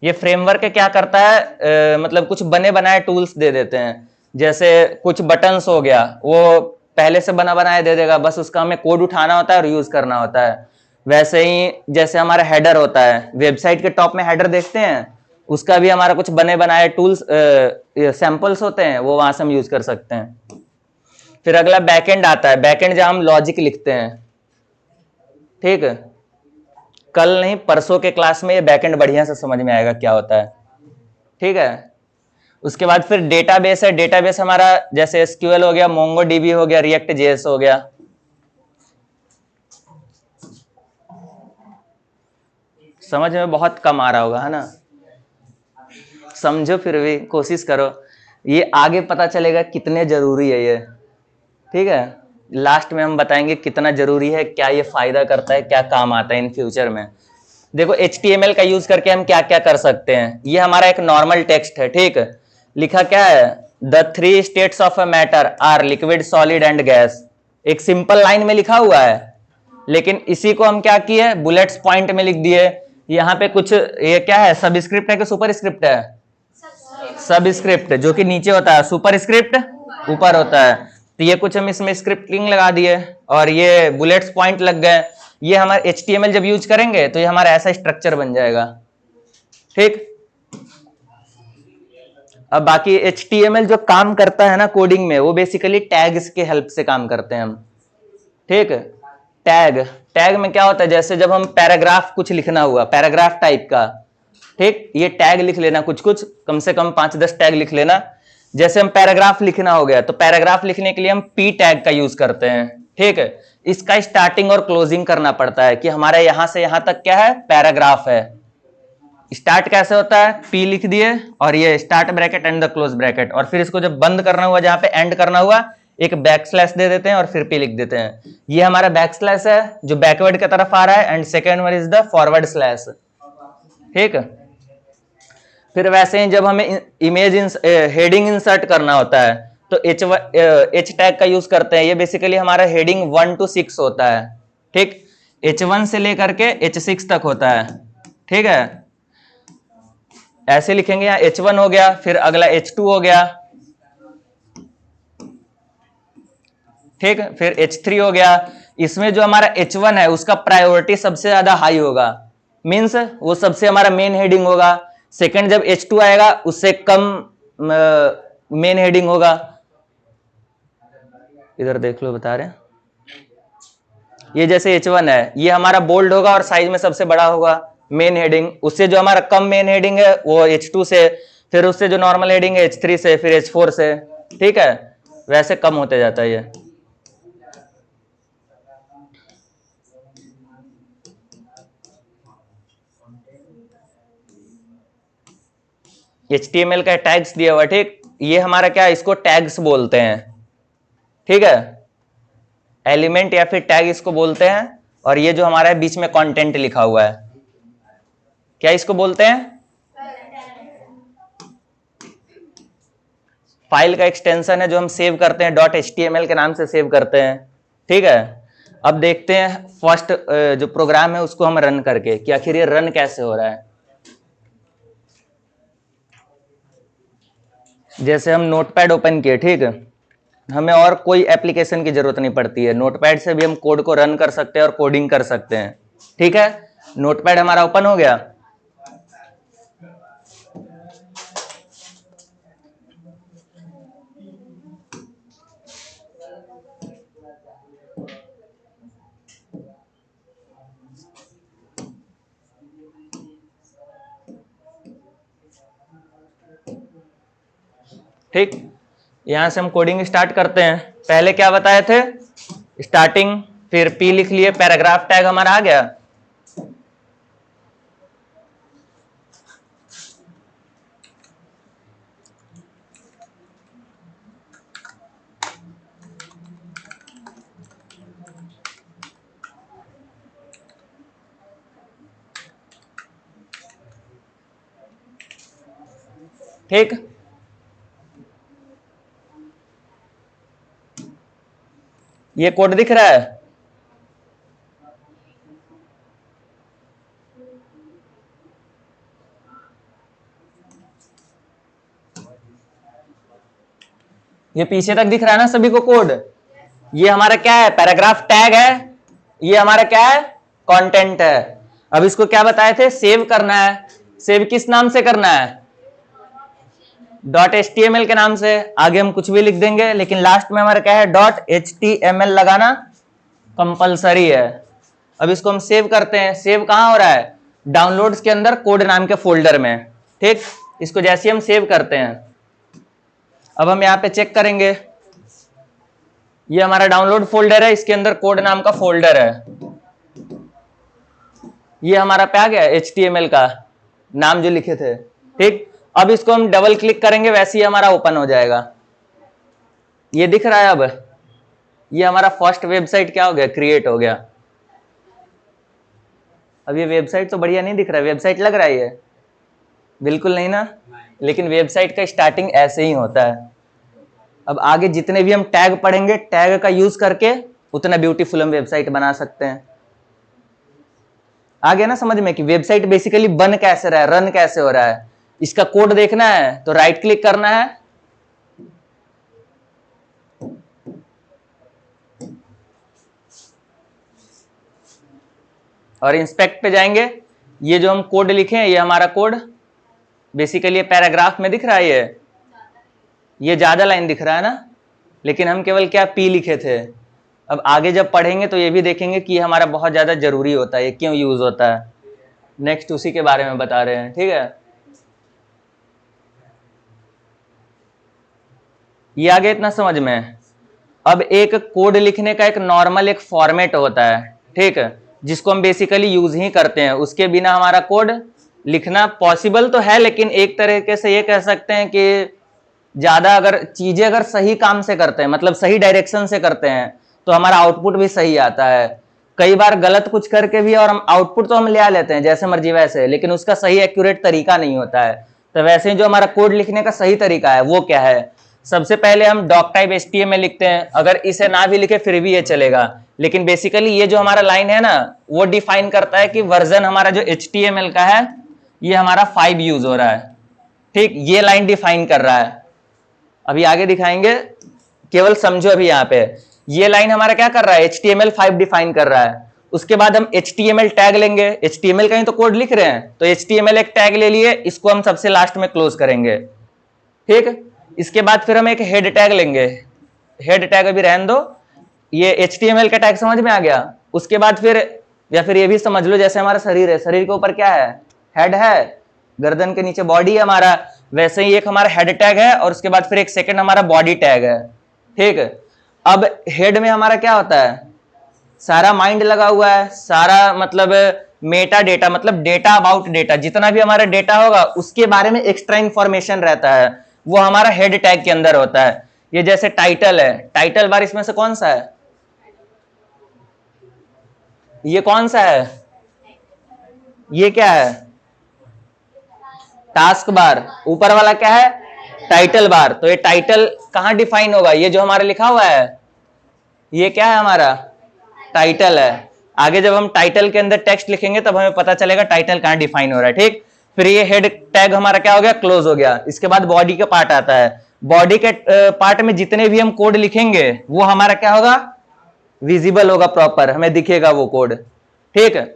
ये फ्रेमवर्क क्या करता है, मतलब कुछ बने बनाए टूल्स दे देते हैं। जैसे कुछ बटन्स हो गया, वो पहले से बना बनाया दे देगा, बस उसका हमें कोड उठाना होता है और यूज करना होता है। वैसे ही जैसे हमारा हेडर होता है, वेबसाइट के टॉप में हेडर देखते हैं, उसका भी हमारा कुछ बने बनाए टूल्स, सैंपल्स होते हैं, वो वहां से हम यूज कर सकते हैं। फिर अगला बैकएंड आता है, बैकएंड जहां हम लॉजिक लिखते हैं, ठीक। कल नहीं परसों के क्लास में ये बैकएंड बढ़िया से समझ में आएगा क्या होता है, ठीक है। उसके बाद फिर डेटाबेस है। डेटाबेस हमारा जैसे SQL हो गया, MongoDB हो गया, React.js हो गया, समझ में बहुत कम आ रहा होगा, है ना? समझो, फिर भी कोशिश करो, ये आगे पता चलेगा कितने जरूरी है ये। ठीक है, लास्ट में हम बताएंगे कितना जरूरी है, क्या ये फायदा करता है, क्या काम आता है इन फ्यूचर में। देखो HTML का यूज करके हम क्या क्या कर सकते हैं। ये हमारा एक नॉर्मल टेक्स्ट है, ठीक है। लिखा क्या है, the 3 states of a matter are liquid, solid and gas. एक सिंपल लाइन में लिखा हुआ है, लेकिन इसी को हम क्या किए, बुलेट्स पॉइंट में लिख दिए। यहाँ पे कुछ, ये क्या है, सबस्क्रिप्ट है कि सुपर स्क्रिप्ट है? सबस्क्रिप्ट, जो कि नीचे होता है, सुपर स्क्रिप्ट ऊपर होता है। तो ये कुछ हम इसमें स्क्रिप्टिंग लगा दिए और ये बुलेट्स पॉइंट लग गए। ये हमारे HTML जब यूज करेंगे तो ये हमारा ऐसा स्ट्रक्चर बन जाएगा, ठीक। अब बाकी HTML जो काम करता है ना कोडिंग में, वो बेसिकली टैग्स के हेल्प से काम करते हैं हम, ठीक। टैग, टैग में क्या होता है, जैसे जब हम पैराग्राफ कुछ लिखना हुआ, पैराग्राफ टाइप का, ठीक, ये टैग लिख लेना, कुछ कुछ कम से कम 5-10 टैग लिख लेना। जैसे हम पैराग्राफ लिखना हो गया, तो पैराग्राफ लिखने के लिए हम P टैग का यूज करते हैं, ठीक है। इसका स्टार्टिंग और क्लोजिंग करना पड़ता है कि हमारा यहां से यहां तक क्या है, पैराग्राफ है। स्टार्ट कैसे होता है, P लिख दिए और ये start bracket and the close bracket, और फिर इसको जब बंद करना हुआ, जहां पे एंड करना हुआ, एक बैक स्लैश दे देते हैं और फिर P लिख देते हैं। ये हमारा बैक स्लैश है जो बैकवर्ड की तरफ आ रहा है, and second one is the forward slash, ठीक। फिर वैसे ही जब हमें इमेज हेडिंग इंसर्ट करना होता है तो H टैग का यूज करते हैं। ये बेसिकली हमारा हेडिंग 1 to 6 होता है, ठीक। H1 से लेकर के H6 तक होता है, ठीक है। ऐसे लिखेंगे, यहाँ H1 हो गया, फिर अगला H2 हो गया, ठीक, फिर H3 हो गया। इसमें जो हमारा H1 है उसका प्रायोरिटी सबसे ज्यादा हाई होगा, मींस वो सबसे हमारा मेन हेडिंग होगा। सेकंड जब H2 आएगा उससे कम मेन हेडिंग होगा। इधर देख लो, बता रहे हैं। ये जैसे H1 है, ये हमारा बोल्ड होगा और साइज में सबसे बड़ा होगा मेन हेडिंग। उससे जो हमारा कम मेन हेडिंग है वो H2 से, फिर उससे जो नॉर्मल हेडिंग है H3 से, फिर H4 से, ठीक है। वैसे कम होते जाता है ये। HTML का टैग्स दिया हुआ, ठीक। ये हमारा क्या है, इसको टैग्स बोलते हैं, ठीक है। एलिमेंट या फिर टैग इसको बोलते हैं। और ये जो हमारा बीच में कंटेंट लिखा हुआ है, क्या इसको बोलते हैं? फाइल का एक्सटेंशन है जो हम सेव करते हैं, .html के नाम से सेव करते हैं, ठीक है। अब देखते हैं फर्स्ट जो प्रोग्राम है उसको हम रन करके कि आखिर ये रन कैसे हो रहा है। जैसे हम नोटपैड ओपन किए, ठीक है, हमें और कोई एप्लीकेशन की जरूरत नहीं पड़ती है। नोटपैड से भी हम कोड को रन कर सकते हैं और कोडिंग कर सकते हैं, ठीक है। नोटपैड हमारा ओपन हो गया। ठीक, यहां से हम कोडिंग स्टार्ट करते हैं। पहले क्या बताए थे, स्टार्टिंग, फिर P लिख लिए, पैराग्राफ टैग हमारा आ गया। ठीक, ये कोड दिख रहा है। ये पीछे तक दिख रहा है ना सभी को कोड। ये हमारा क्या है, पैराग्राफ टैग है। ये हमारा क्या है, कंटेंट है। अब इसको क्या बताए थे, सेव करना है। सेव किस नाम से करना है, .html के नाम से। आगे हम कुछ भी लिख देंगे, लेकिन लास्ट में हमारा क्या है, .html लगाना कंपलसरी है। अब इसको हम सेव करते हैं। सेव कहां हो रहा है, डाउनलोड्स के अंदर कोड नाम के फोल्डर में, ठीक। इसको जैसे हम सेव करते हैं, अब हम यहां पे चेक करेंगे, ये हमारा डाउनलोड फोल्डर है, इसके अंदर कोड नाम का फोल्डर है। ये हमारा पे आ गया HTML का नाम जो लिखे थे, ठीक। अब इसको हम डबल क्लिक करेंगे, वैसे ही हमारा ओपन हो जाएगा। ये दिख रहा है। अब ये हमारा फर्स्ट वेबसाइट क्या हो गया, क्रिएट हो गया। अब ये वेबसाइट तो बढ़िया नहीं दिख रहा है, वेबसाइट लग रहा है ये? बिल्कुल नहीं ना। लेकिन वेबसाइट का स्टार्टिंग ऐसे ही होता है। अब आगे जितने भी हम टैग पढ़ेंगे, टैग का यूज करके उतना ब्यूटीफुल हम वेबसाइट बना सकते हैं। आ गया ना समझ में कि वेबसाइट बेसिकली बन कैसे रहा है, रन कैसे हो रहा है। इसका कोड देखना है तो राइट क्लिक करना है, और इंस्पेक्ट पे जाएंगे। ये जो हम कोड लिखे हैं, ये हमारा कोड बेसिकली पैराग्राफ में दिख रहा है। ये ज्यादा लाइन दिख रहा है ना, लेकिन हम केवल क्या पी लिखे थे। अब आगे जब पढ़ेंगे तो ये भी देखेंगे कि हमारा बहुत ज्यादा जरूरी होता है, ये क्यों यूज होता है। नेक्स्ट उसी के बारे में बता रहे हैं, ठीक है। ये आगे इतना समझ में। अब एक कोड लिखने का एक नॉर्मल एक फॉर्मेट होता है, ठीक है, जिसको हम बेसिकली यूज ही करते हैं। उसके बिना हमारा कोड लिखना पॉसिबल तो है, लेकिन एक तरीके से ये कह सकते हैं कि ज्यादा अगर चीजें अगर सही काम से करते हैं, मतलब सही डायरेक्शन से करते हैं, तो हमारा आउटपुट भी सही आता है। कई बार गलत कुछ करके भी और हम आउटपुट तो हम ले आ लेते हैं जैसे मर्जी वैसे, लेकिन उसका सही एक्यूरेट तरीका नहीं होता है। तो वैसे ही जो हमारा कोड लिखने का सही तरीका है वो क्या है, सबसे पहले हम डॉक टाइप HTML लिखते हैं। अगर इसे ना भी लिखे फिर भी ये चलेगा, लेकिन बेसिकली ये जो हमारा लाइन है ना, वो डिफाइन करता है कि वर्जन हमारा जो HTML का है ये हमारा 5 यूज हो रहा है, ठीक। ये लाइन डिफाइन कर रहा है। अभी आगे दिखाएंगे, केवल समझो। अभी यहाँ पे ये लाइन हमारा क्या कर रहा है, HTML 5 डिफाइन कर रहा है। उसके बाद हम HTML टैग लेंगे, HTML का ही तो कोड लिख रहे हैं, तो HTML एक टैग ले लिए, इसको हम सबसे लास्ट में क्लोज करेंगे, ठीक। इसके बाद फिर हम एक हेड टैग लेंगे। हेड टैग अभी रहने दो, ये HTML का टैग समझ में आ गया। उसके बाद फिर, या फिर ये भी समझ लो जैसे हमारा शरीर है, शरीर के ऊपर क्या है, हेड है, गर्दन के नीचे बॉडी है हमारा, वैसे ही एक हमारा हेड टैग है, और उसके बाद फिर एक सेकंड हमारा बॉडी टैग है, ठीक। अब हेड में हमारा क्या होता है, सारा माइंड लगा हुआ है, सारा मतलब मेटा डेटा, मतलब डेटा अबाउट डेटा, जितना भी हमारा डेटा होगा उसके बारे में एक्स्ट्रा इंफॉर्मेशन रहता है, वो हमारा हेड टैग के अंदर होता है। ये जैसे टाइटल है, टाइटल बार इसमें से कौन सा है, ये कौन सा है, ये क्या है, टास्क बार। ऊपर वाला क्या है, टाइटल बार। तो ये टाइटल कहां डिफाइन होगा, ये जो हमारा लिखा हुआ है ये क्या है, हमारा टाइटल है। आगे जब हम टाइटल के अंदर टेक्स्ट लिखेंगे तब हमें पता चलेगा टाइटल कहां डिफाइन हो रहा है, ठीक। फिर ये हेड टैग हमारा क्या हो गया, क्लोज हो गया। इसके बाद बॉडी का पार्ट आता है। बॉडी के पार्ट में जितने भी हम कोड लिखेंगे वो हमारा क्या होगा, विजिबल होगा, प्रॉपर हमें दिखेगा वो कोड, ठीक है।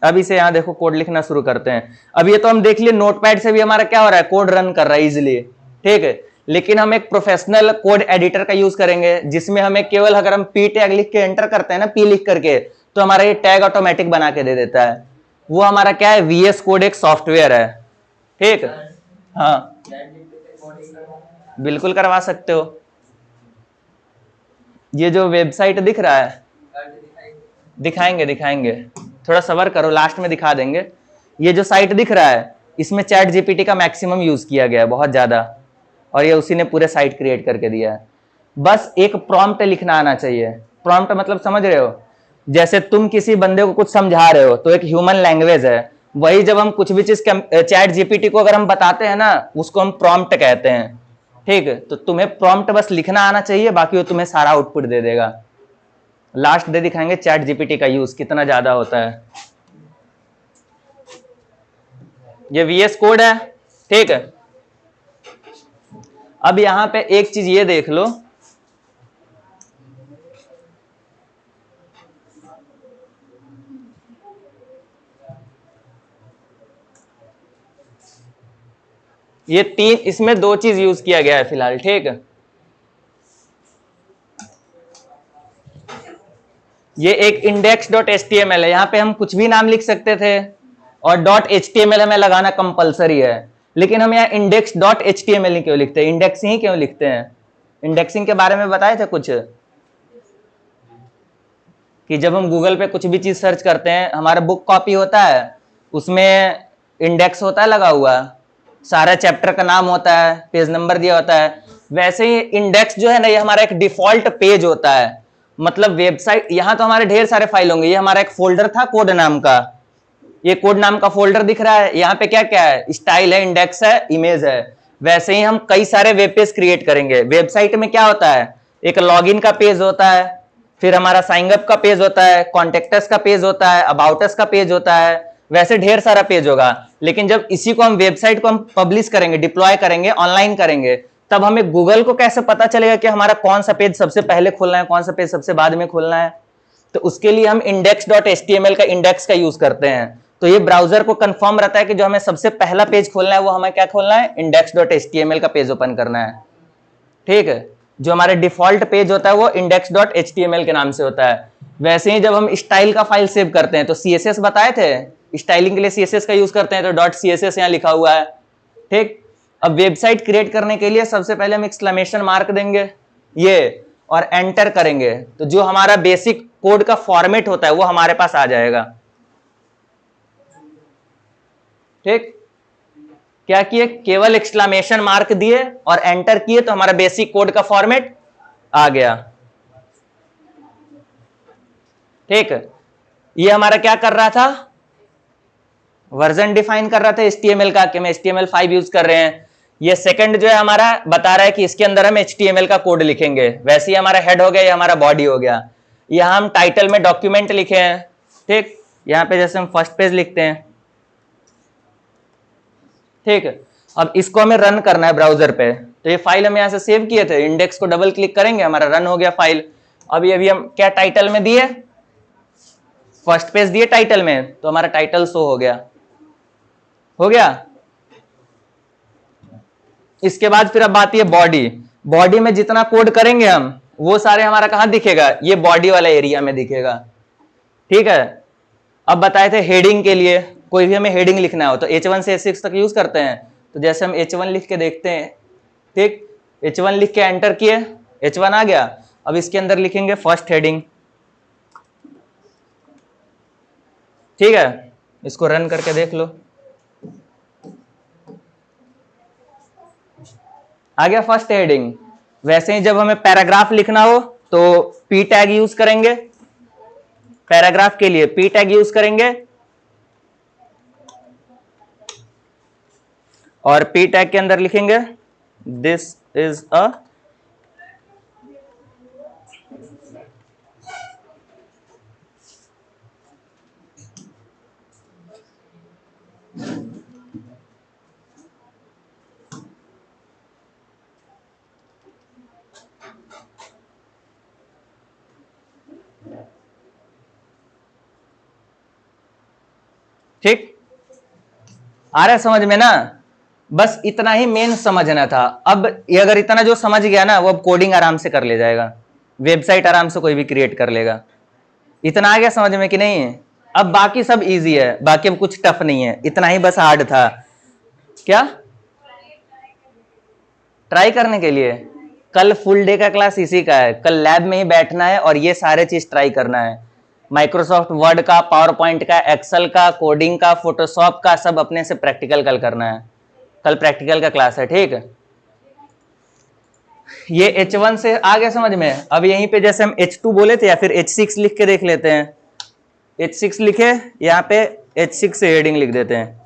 अब इसे यहां देखो, कोड लिखना शुरू करते हैं। अब ये तो हम देख लिए नोटपैड से भी हमारा क्या हो रहा है, कोड रन कर रहा है इजिली, ठीक है। लेकिन हम एक प्रोफेशनल कोड एडिटर का यूज करेंगे, जिसमें हमें केवल अगर हम पी टैग लिख के एंटर करते हैं ना, पी लिख करके, तो हमारा ये टैग ऑटोमेटिक बना के दे देता है। वो हमारा क्या है, VS कोड एक सॉफ्टवेयर है, ठीक। हाँ बिल्कुल करवा सकते हो। ये जो वेबसाइट दिख रहा है, दिखाएंगे दिखाएंगे, थोड़ा सबर करो, लास्ट में दिखा देंगे। ये जो साइट दिख रहा है, इसमें चैट जीपीटी का मैक्सिमम यूज किया गया है, बहुत ज्यादा, और ये उसी ने पूरे साइट क्रिएट करके दिया है। बस एक प्रॉम्प्ट लिखना आना चाहिए। प्रॉम्प्ट मतलब समझ रहे हो, जैसे तुम किसी बंदे को कुछ समझा रहे हो तो एक ह्यूमन लैंग्वेज है, वही जब हम कुछ भी चीज चैट जीपीटी को अगर हम बताते हैं ना, उसको हम प्रॉम्प्ट कहते हैं, ठीक। तो तुम्हें प्रॉम्प्ट बस लिखना आना चाहिए, बाकी वो तुम्हें सारा आउटपुट दे देगा। लास्ट दे दिखाएंगे चैट जीपीटी का यूज कितना ज्यादा होता है। ये VS कोड है, ठीक है। अब यहां पे एक चीज ये देख लो, ये तीन, इसमें दो चीज यूज किया गया है फिलहाल, ठीक है। ये एक index.html है, यहां पे हम कुछ भी नाम लिख सकते थे, और .html हमें लगाना कंपलसरी है। लेकिन हम यहाँ index.html ही क्यों लिखते हैं, इंडेक्सिंग ही क्यों लिखते हैं, इंडेक्सिंग के बारे में बताए थे कुछ, कि जब हम गूगल पे कुछ भी चीज सर्च करते हैं, हमारा बुक कॉपी होता है, उसमें इंडेक्स होता है लगा हुआ, सारा चैप्टर का नाम होता है, पेज नंबर दिया होता है। वैसे ही इंडेक्स जो है ना, ये हमारा एक डिफॉल्ट पेज होता है। मतलब वेबसाइट, यहाँ तो हमारे ढेर सारे फाइल होंगे, ये हमारा एक फोल्डर था कोड नाम का, ये कोड नाम का फोल्डर दिख रहा है। यहाँ पे क्या क्या है, स्टाइल है, इंडेक्स है, इमेज है। वैसे ही हम कई सारे वेब पेज क्रिएट करेंगे। वेबसाइट में क्या होता है, एक लॉगिन का पेज होता है, फिर हमारा साइन अप का पेज होता है, कॉन्टेक्टस का पेज होता है, अबाउट अस का पेज होता है, वैसे ढेर सारा पेज होगा। लेकिन जब इसी को हम वेबसाइट को हम पब्लिश करेंगे, डिप्लॉय करेंगे, ऑनलाइन करेंगे, तब हमें गूगल को कैसे पता चलेगा कि हमारा कौन सा पेज सबसे पहले खोलना है, कौन सा पेज सबसे बाद में खोलना है। तो उसके लिए हम index.html का इंडेक्स का यूज करते हैं। तो ये ब्राउजर को कंफर्म रहता है कि जो हमें सबसे पहला पेज खोलना है वो हमें क्या खोलना है, index.html का पेज ओपन करना है। ठीक है, जो हमारे डिफॉल्ट पेज होता है वो index.html के नाम से होता है। वैसे ही जब हम स्टाइल का फाइल सेव करते हैं, तो CSS बताए थे, स्टाइलिंग के लिए CSS का यूज करते हैं, तो .css यहाँ लिखा हुआ है। ठीक, अब वेबसाइट क्रिएट करने के लिए सबसे पहले हम एक्सक्लेमेशन मार्क देंगे ये, और एंटर करेंगे, तो जो हमारा बेसिक कोड का फॉर्मेट होता है वो हमारे पास आ जाएगा। ठीक, क्या किए, केवल एक्सक्लेमेशन मार्क दिए और एंटर किए, तो हमारा बेसिक कोड का फॉर्मेट आ गया। ठीक, ये हमारा क्या कर रहा था, वर्जन डिफाइन कर रहा था HTML का, कि हम HTML5 यूज कर रहे हैं। ये सेकंड जो है हमारा बता रहा है कि इसके अंदर हम HTML का कोड लिखेंगे। वैसे ही हमारा हेड हो गया, ये हमारा बॉडी हो गया। यहां हम टाइटल में डॉक्यूमेंट लिखे हैं। ठीक, यहां पे जैसे हम फर्स्ट पेज लिखते हैं। ठीक, अब इसको हमें रन करना है ब्राउजर पे। तो ये फाइल हम यहां से सेव किए थे, इंडेक्स को डबल क्लिक करेंगे, हमारा रन हो गया फाइल। अभी हम क्या टाइटल में दिए, फर्स्ट पेज दिए टाइटल में, तो हमारा टाइटल शो हो गया। हो गया। इसके बाद फिर अब आती है बॉडी। बॉडी में जितना कोड करेंगे हम, वो सारे हमारा कहां दिखेगा, ये बॉडी वाला एरिया में दिखेगा। ठीक है, अब बताए थे हेडिंग के लिए, कोई भी हमें हेडिंग लिखना हो तो H1 से H6 तक यूज करते हैं। तो जैसे हम H1 लिख के देखते हैं, ठीक, H1 लिख के एंटर किए, H1 आ गया। अब इसके अंदर लिखेंगे फर्स्ट हेडिंग। ठीक है, इसको रन करके देख लो, आ गया फर्स्ट हेडिंग। वैसे ही जब हमें पैराग्राफ लिखना हो तो P टैग यूज करेंगे, पैराग्राफ के लिए P टैग यूज करेंगे, और P टैग के अंदर लिखेंगे दिस इज अ ठीक, आ रहा है समझ में ना। बस इतना ही मेन समझना था। अब ये अगर इतना जो समझ गया ना, वो अब कोडिंग आराम से कर ले जाएगा, वेबसाइट आराम से कोई भी क्रिएट कर लेगा। इतना आ गया समझ में कि नहीं? अब बाकी सब इजी है, बाकी अब कुछ टफ नहीं है, इतना ही बस हार्ड था। क्या ट्राई करने के लिए? कल फुल डे का क्लास इसी का है, कल लैब में ही बैठना है और ये सारे चीज ट्राई करना है। माइक्रोसॉफ्ट वर्ड का, पावर पॉइंट का, एक्सेल का, कोडिंग का, फोटोशॉप का, सब अपने से प्रैक्टिकल कल करना है। कल प्रैक्टिकल का क्लास है। ठीक, ये H1 से आ गया समझ में। अब यहीं पे जैसे हम H2 बोले थे, या फिर H6 लिख के देख लेते हैं। H6 लिखे, यहाँ पे H6 से हेडिंग लिख देते हैं।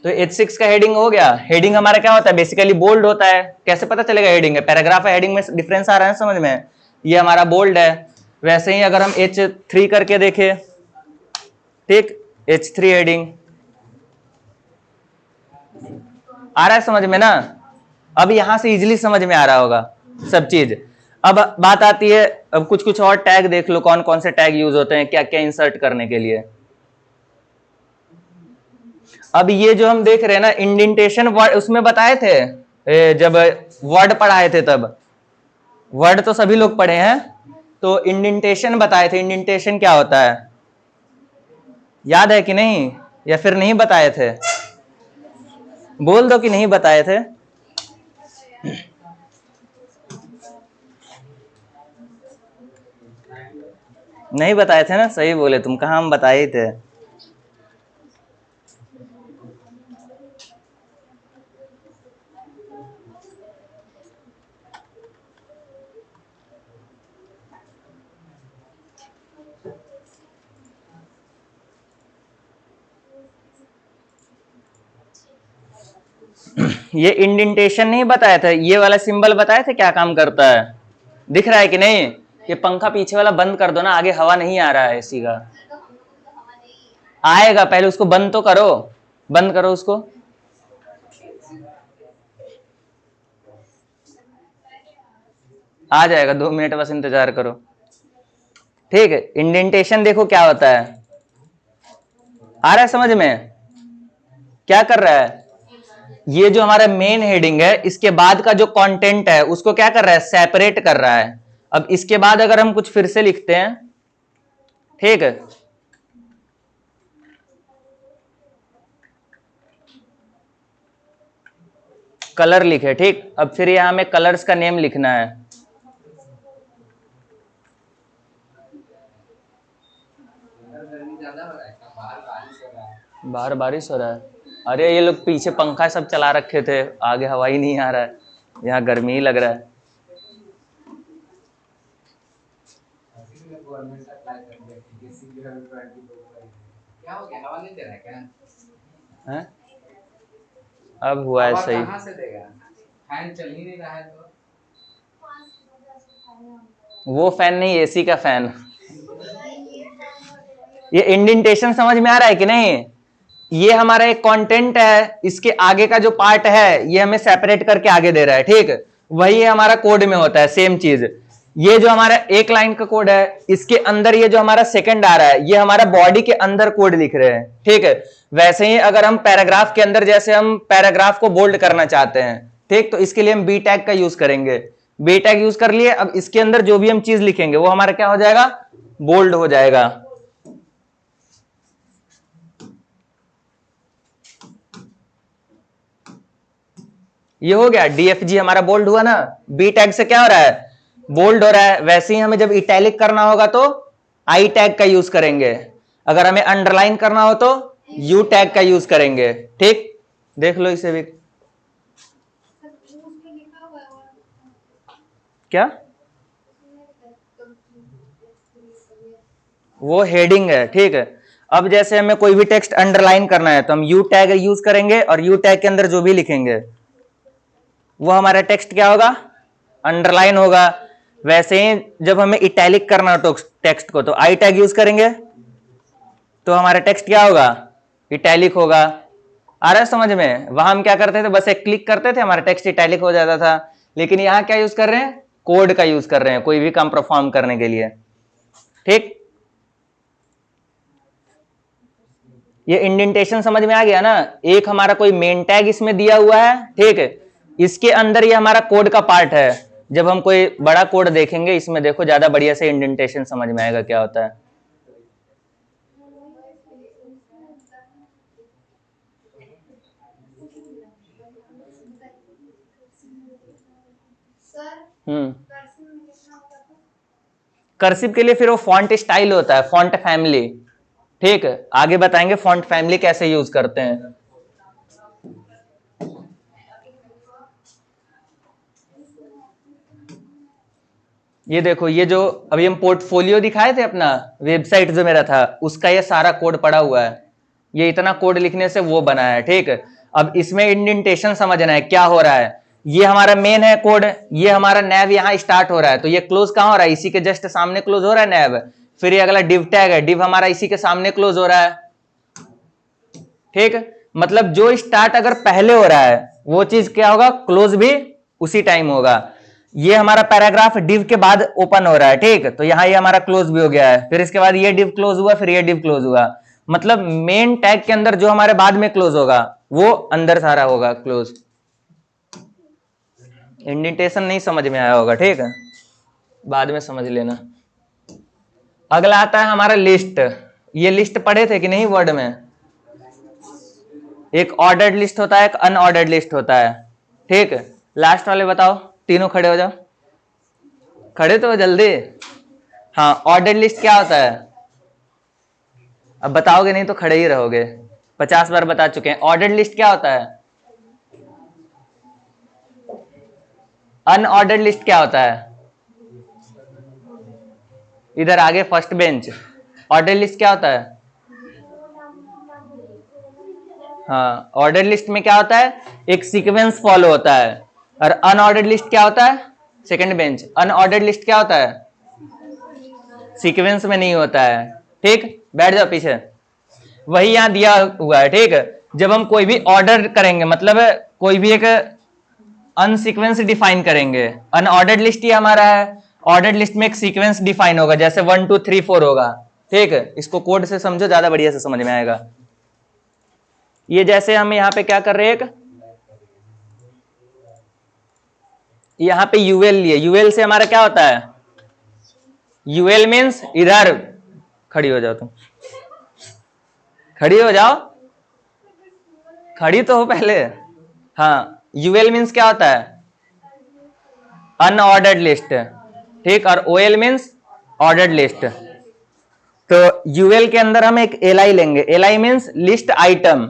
तो H6 का हेडिंग हो गया। हेडिंग हमारा क्या होता है, बेसिकली बोल्ड होता है। कैसे पता चलेगा हेडिंग है? पैराग्राफ है, हेडिंग में डिफरेंस आ रहा है समझ में? ये हमारा बोल्ड है। वैसे ही अगर हम H3 करके देखें, ठीक, H3 हेडिंग आ रहा है समझ में ना। अब यहां से इजीली समझ में आ रहा होगा सब चीज। अब बात आती है, अब कुछ कुछ और टैग देख लो, कौन कौन से टैग यूज होते हैं, क्या क्या इंसर्ट करने के लिए। अब ये जो हम देख रहे हैं ना, इंडेंटेशन वर्ड, उसमें बताए थे जब वर्ड पढ़ाए थे तब। वर्ड तो सभी लोग पढ़े हैं, तो इंडेंटेशन बताए थे। इंडेंटेशन क्या होता है, याद है कि नहीं? या फिर नहीं बताए थे? बोल दो कि नहीं बताए थे। नहीं बताए थे ना, सही बोले तुम, कहाँ हम बताए ही थे। ये इंडेंटेशन नहीं बताया था, ये वाला सिंबल बताए थे क्या काम करता है, दिख रहा है कि नहीं? ये पंखा पीछे वाला बंद कर दो ना, आगे हवा नहीं आ रहा है एसी का। आएगा, पहले उसको बंद तो करो, बंद करो उसको। आ जाएगा, 2 मिनट बस इंतजार करो। ठीक है, इंडेंटेशन देखो क्या होता है, आ रहा है समझ में? क्या कर रहा है, ये जो हमारा मेन हेडिंग है इसके बाद का जो कंटेंट है उसको क्या कर रहा है, सेपरेट कर रहा है। अब इसके बाद अगर हम कुछ फिर से लिखते हैं, ठीक है, कलर लिखे, ठीक, अब फिर यहां हमें कलर्स का नेम लिखना है।
गर्मी ज्यादा हो रहा है क्या? बाहर बारिश हो रहा है।
बाहर बारिश हो रहा है? अरे ये लोग पीछे पंखा सब चला रखे थे, आगे हवा ही नहीं आ रहा है, यहाँ गर्मी ही लग रहा है।
गवर्नमेंट से अप्लाई कर दिया कि किसी भी 22 को क्या हो गया, हवा नहीं दे रहा है क्या?
हैं? अब हुआ है
हवा
सही।
कहाँ से देगा, फैन चल ही नहीं रहा है तो।
वो फैन नहीं, एसी का फैन। ये इंडेंटेशन समझ में आ रहा है कि नहीं? ये हमारा एक कंटेंट है, इसके आगे का जो पार्ट है ये हमें सेपरेट करके आगे दे रहा है, ठीक, वही हमारा कोड में होता है सेम चीज। ये जो हमारा एक लाइन का कोड है, इसके अंदर ये जो हमारा सेकंड आ रहा है ये हमारा बॉडी के अंदर कोड लिख रहे हैं, ठीक है। वैसे ही अगर हम पैराग्राफ के अंदर, जैसे हम पैराग्राफ को बोल्ड करना चाहते हैं, ठीक, तो इसके लिए हम बी टैग का यूज करेंगे। बी टैग यूज कर लिए, अब इसके अंदर जो भी हम चीज लिखेंगे वो हमारा क्या हो जाएगा, बोल्ड हो जाएगा। ये हो गया, डीएफजी हमारा बोल्ड हुआ ना। बी टैग से क्या हो रहा है, बोल्ड हो रहा है। वैसे ही हमें जब इटैलिक करना होगा तो आई टैग का यूज करेंगे, अगर हमें अंडरलाइन करना हो तो यू टैग का यूज करेंगे, ठीक। देख लो इसे भी, क्या वो हेडिंग है, ठीक है। अब जैसे हमें कोई भी टेक्स्ट अंडरलाइन करना है तो हम यू टैग यूज करेंगे, और यू टैग के अंदर जो भी लिखेंगे वो हमारा टेक्स्ट क्या होगा, अंडरलाइन होगा। वैसे ही जब हमें इटैलिक करना हो टेक्स्ट को तो आई टैग यूज करेंगे, तो हमारा टेक्स्ट क्या होगा, इटैलिक होगा। आ रहा है समझ में? वहां हम क्या करते थे, बस एक क्लिक करते थे हमारा टेक्स्ट इटैलिक हो जाता था, लेकिन यहां क्या यूज कर रहे हैं, कोड का यूज कर रहे हैं कोई भी काम परफॉर्म करने के लिए, ठीक। ये इंडेंटेशन समझ में आ गया ना? एक हमारा कोई मेन टैग इसमें दिया हुआ है, ठीक है, इसके अंदर ये हमारा कोड का पार्ट है। जब हम कोई बड़ा कोड देखेंगे इसमें देखो ज्यादा बढ़िया से इंडेंटेशन समझ में आएगा क्या होता है। कर्सिव के लिए फिर वो फॉन्ट स्टाइल होता है, फॉन्ट फैमिली, ठीक है, आगे बताएंगे फॉन्ट फैमिली कैसे यूज करते हैं। ये देखो, ये जो अभी हम पोर्टफोलियो दिखाए थे अपना, वेबसाइट जो मेरा था उसका ये सारा कोड पड़ा हुआ है, ये इतना कोड लिखने से वो बना है, ठीक है। अब इसमें इंडेंटेशन समझना है क्या हो रहा है। ये हमारा मेन है कोड, ये हमारा नैव यहाँ स्टार्ट हो रहा है, तो ये क्लोज कहाँ हो रहा है, इसी के जस्ट सामने क्लोज हो रहा है नैव। फिर ये अगला डिव टैग है, डिव हमारा इसी के सामने क्लोज हो रहा है, ठीक। मतलब जो स्टार्ट अगर पहले हो रहा है वो चीज क्या होगा, क्लोज भी उसी टाइम होगा। ये हमारा पैराग्राफ डिव के बाद ओपन हो रहा है, ठीक, तो यहां ये हमारा क्लोज भी हो गया है, फिर इसके बाद ये डिव क्लोज हुआ, फिर ये डिव क्लोज हुआ। मतलब मेन टैग के अंदर जो हमारे बाद में क्लोज होगा वो अंदर सारा होगा क्लोज। इंडेंटेशन नहीं समझ में आया होगा, ठीक है, बाद में समझ लेना। अगला आता है हमारा लिस्ट। ये लिस्ट पढ़े थे कि नहीं वर्ड में? एक ऑर्डर्ड लिस्ट होता है, एक अनऑर्डर्ड लिस्ट होता है, ठीक। लास्ट वाले बताओ, तीनों खड़े हो जाओ, खड़े तो हो जल्दी। हाँ, ऑर्डर लिस्ट क्या होता है? अब बताओगे नहीं तो खड़े ही रहोगे, 50 बार बता चुके हैं। ऑर्डर लिस्ट क्या होता है? अनऑर्डर लिस्ट क्या होता है? इधर आगे फर्स्ट बेंच। ऑर्डर लिस्ट क्या होता है? हाँ, ऑर्डर लिस्ट में क्या होता है? एक सीक्वेंस फॉलो होता है। और अनऑर्डर लिस्ट क्या होता है? Second bench. अनऑर्डर लिस्ट क्या होता है? सीक्वेंस में नहीं होता है। ठीक, बैठ जाओ पीछे। वही यहां दिया हुआ है। ठीक, जब हम कोई भी ऑर्डर करेंगे, मतलब कोई भी एक अनसीक्वेंस डिफाइन करेंगे, अनऑर्डर्ड लिस्ट ही हमारा है। ऑर्डर्ड लिस्ट में एक सीक्वेंस डिफाइन होगा, जैसे 1 2 3 4 होगा। ठीक, इसको कोड से समझो, ज्यादा बढ़िया से समझ में आएगा। ये जैसे हम यहाँ पे क्या कर रहे हैं, एक यहाँ पे यूएल लिए। यूएल से हमारा क्या होता है? यूएल मीन्स, इधर खड़ी हो जाओ तुम, खड़ी हो जाओ, खड़ी तो हो पहले। हाँ, यूएल मीन्स क्या होता है? Unordered list. ठीक, और ओएल मीन्स ऑर्डर्ड लिस्ट। तो यूएल के अंदर हम एक एलआई लेंगे। LI means list item.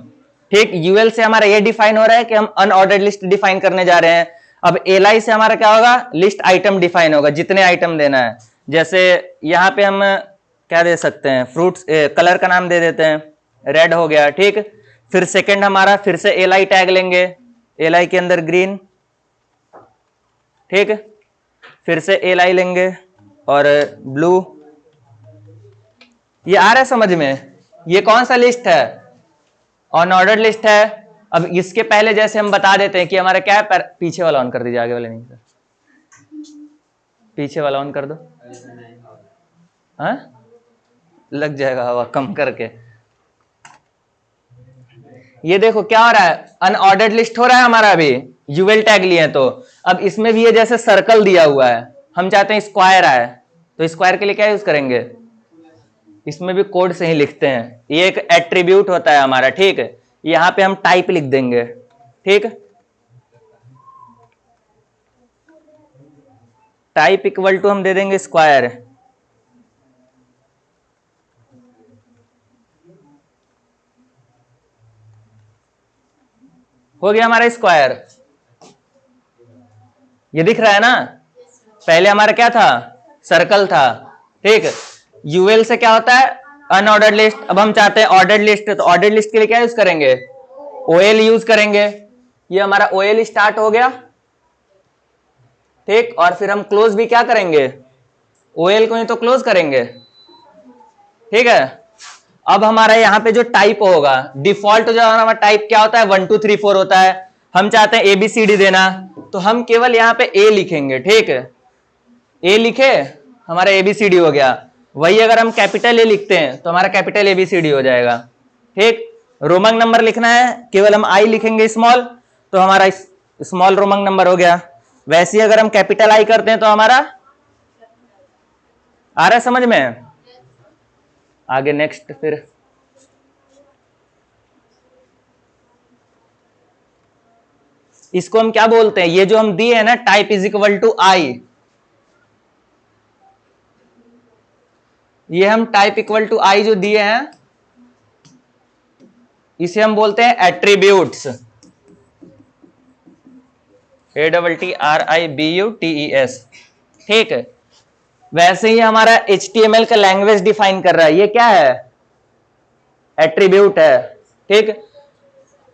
ठीक, यूएल से हमारा ये डिफाइन हो रहा है कि हम अनऑर्डर्ड लिस्ट डिफाइन करने जा रहे हैं। अब एलआई से हमारा क्या होगा? लिस्ट आइटम डिफाइन होगा, जितने आइटम देना है। जैसे यहाँ पे हम क्या दे सकते हैं? फ्रूट्स, कलर का नाम दे देते हैं, रेड हो गया। ठीक, फिर सेकंड हमारा फिर से एलआई टैग लेंगे, एलआई के अंदर ग्रीन। ठीक, फिर से एलआई लेंगे और ब्लू। ये आ रहा है समझ में? ये कौन सा लिस्ट है? अनऑर्डर्ड लिस्ट है। अब इसके पहले जैसे हम बता देते हैं कि हमारा क्या है, पीछे वाला ऑन कर दीजिए, आगे वाले नहीं सर, पीछे वाला ऑन कर दो। हाँ, लग जाएगा हवा कम करके। ये देखो क्या हो रहा है, अनऑर्डर्ड लिस्ट हो रहा है हमारा अभी, यूएल टैग लिए हैं। तो अब इसमें भी ये जैसे सर्कल दिया हुआ है, हम चाहते हैं स्क्वायर आए, तो स्क्वायर के लिए क्या यूज करेंगे? इसमें भी कोड से ही लिखते हैं, ये एक एट्रीब्यूट होता है हमारा। ठीक है, यहां पे हम टाइप लिख देंगे। ठीक, टाइप इक्वल टू हम दे देंगे स्क्वायर। हो गया हमारा स्क्वायर। ये दिख रहा है ना? पहले हमारा क्या था? सर्कल था। ठीक, यूएल से क्या होता है? Unordered list. अब हम चाहते हैं ऑर्डर्ड लिस्ट, तो ऑर्डर्ड लिस्ट के लिए क्या यूज करेंगे? ओएल यूज करेंगे। ये हमारा ओएल स्टार्ट हो गया। ठीक, और फिर हम क्लोज भी क्या करेंगे? ओएल को ही तो क्लोज करेंगे। ठीक है, अब हमारा यहाँ पे जो टाइप होगा, डिफॉल्ट जो हमारा टाइप क्या होता है? 1 2 3 4 होता है। हम चाहते हैं एबीसीडी देना, तो हम केवल यहाँ पे ए लिखेंगे। ठीक है, ए लिखे, हमारा एबीसीडी हो गया। वही अगर हम कैपिटल ए लिखते हैं तो हमारा कैपिटल एबीसीडी हो जाएगा। ठीक, रोमन नंबर लिखना है, केवल हम आई लिखेंगे स्मॉल, तो हमारा स्मॉल रोमन नंबर हो गया। वैसे ही अगर हम कैपिटल आई करते हैं तो हमारा आ रहा है समझ में? आगे नेक्स्ट, फिर इसको हम क्या बोलते हैं? ये जो हम दिए हैं ना, टाइप इज इक्वल टू आई, ये हम टाइप इक्वल टू आई जो दिए हैं, इसे हम बोलते हैं एट्रीब्यूट्स। ATTRIBUTES। ठीक है, वैसे ही हमारा HTML का लैंग्वेज डिफाइन कर रहा है, ये क्या है? एट्रीब्यूट है। ठीक,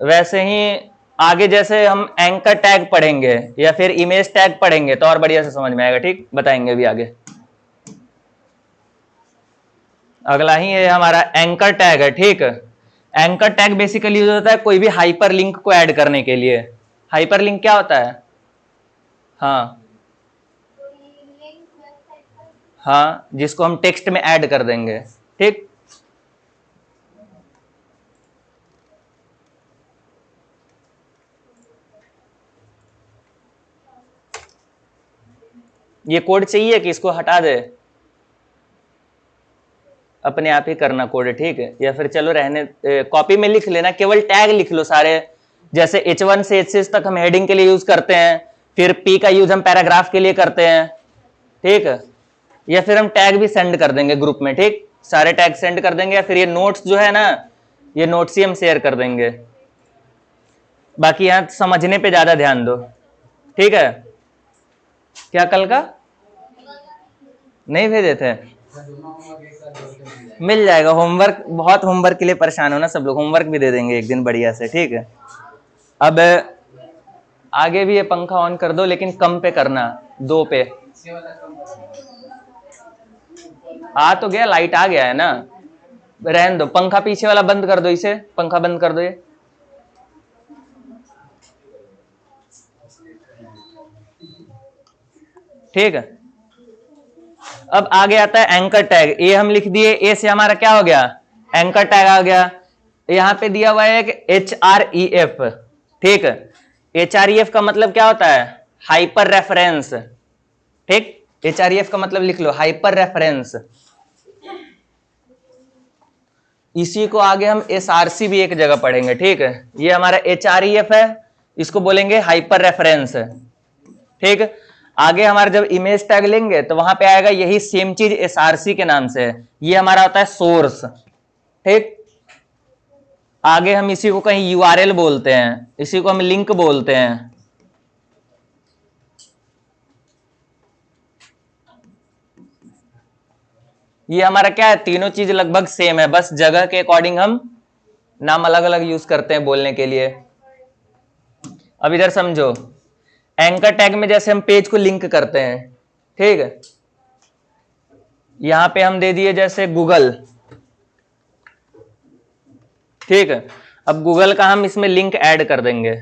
वैसे ही आगे जैसे हम एंकर टैग पढ़ेंगे या फिर इमेज टैग पढ़ेंगे तो और बढ़िया से समझ में आएगा। ठीक, बताएंगे भी आगे। अगला ही ये हमारा एंकर टैग है। ठीक, एंकर टैग बेसिकली यूज होता है कोई भी हाइपर लिंक को ऐड करने के लिए। हाइपर लिंक क्या होता है? हाँ हाँ, जिसको हम टेक्स्ट में ऐड कर देंगे। ठीक, ये कोड चाहिए कि इसको हटा दे? अपने आप ही करना कोड। ठीक है, या फिर चलो रहने, कॉपी में लिख लेना, केवल टैग लिख लो सारे। जैसे H1 से H6 तक हम हेडिंग के लिए यूज करते हैं, फिर P का यूज हम पैराग्राफ के लिए करते हैं। ठीक है, या फिर हम टैग भी सेंड कर देंगे ग्रुप में, ठीक, सारे टैग सेंड कर देंगे, या फिर ये नोट्स जो है ना, ये नोट्स ही हम शेयर कर देंगे। बाकी यहां समझने पे ज्यादा ध्यान दो, ठीक है। क्या कल का नहीं भेजे थे? मिल जाएगा होमवर्क, बहुत होमवर्क के लिए परेशान हो ना सब लोग, होमवर्क भी दे देंगे एक दिन बढ़िया से, ठीक है। अब आगे भी ये पंखा ऑन कर दो, लेकिन कम पे करना, 2 पे। आ तो गया, लाइट आ गया है ना, रहने दो। पंखा पीछे वाला बंद कर दो, इसे पंखा बंद कर दो ये। ठीक है। अब आगे आता है एंकर टैग। ए हम लिख दिए, ए से हमारा क्या हो गया, एंकर टैग आ गया। यहां पे दिया हुआ है HREF, ठीक है। HREF का मतलब क्या होता है, हाइपर रेफरेंस, ठीक। HREF का मतलब लिख लो, हाइपर रेफरेंस। इसी को आगे हम SRC भी एक जगह पढ़ेंगे, ठीक है। ये हमारा HREF है, इसको बोलेंगे हाइपर रेफरेंस, ठीक। आगे हमारा जब इमेज टैग लेंगे तो वहां पे आएगा यही सेम चीज SRC के नाम से, ये हमारा होता है सोर्स, ठीक। आगे हम इसी को कहीं URL बोलते हैं, इसी को हम लिंक बोलते हैं। ये हमारा क्या है, तीनों चीज लगभग सेम है, बस जगह के अकॉर्डिंग हम नाम अलग अलग यूज करते हैं बोलने के लिए। अब इधर समझो, एंकर टैग में जैसे हम पेज को लिंक करते हैं, ठीक है। यहां पे हम दे दिए जैसे गूगल, ठीक है। अब गूगल का हम इसमें लिंक ऐड कर देंगे,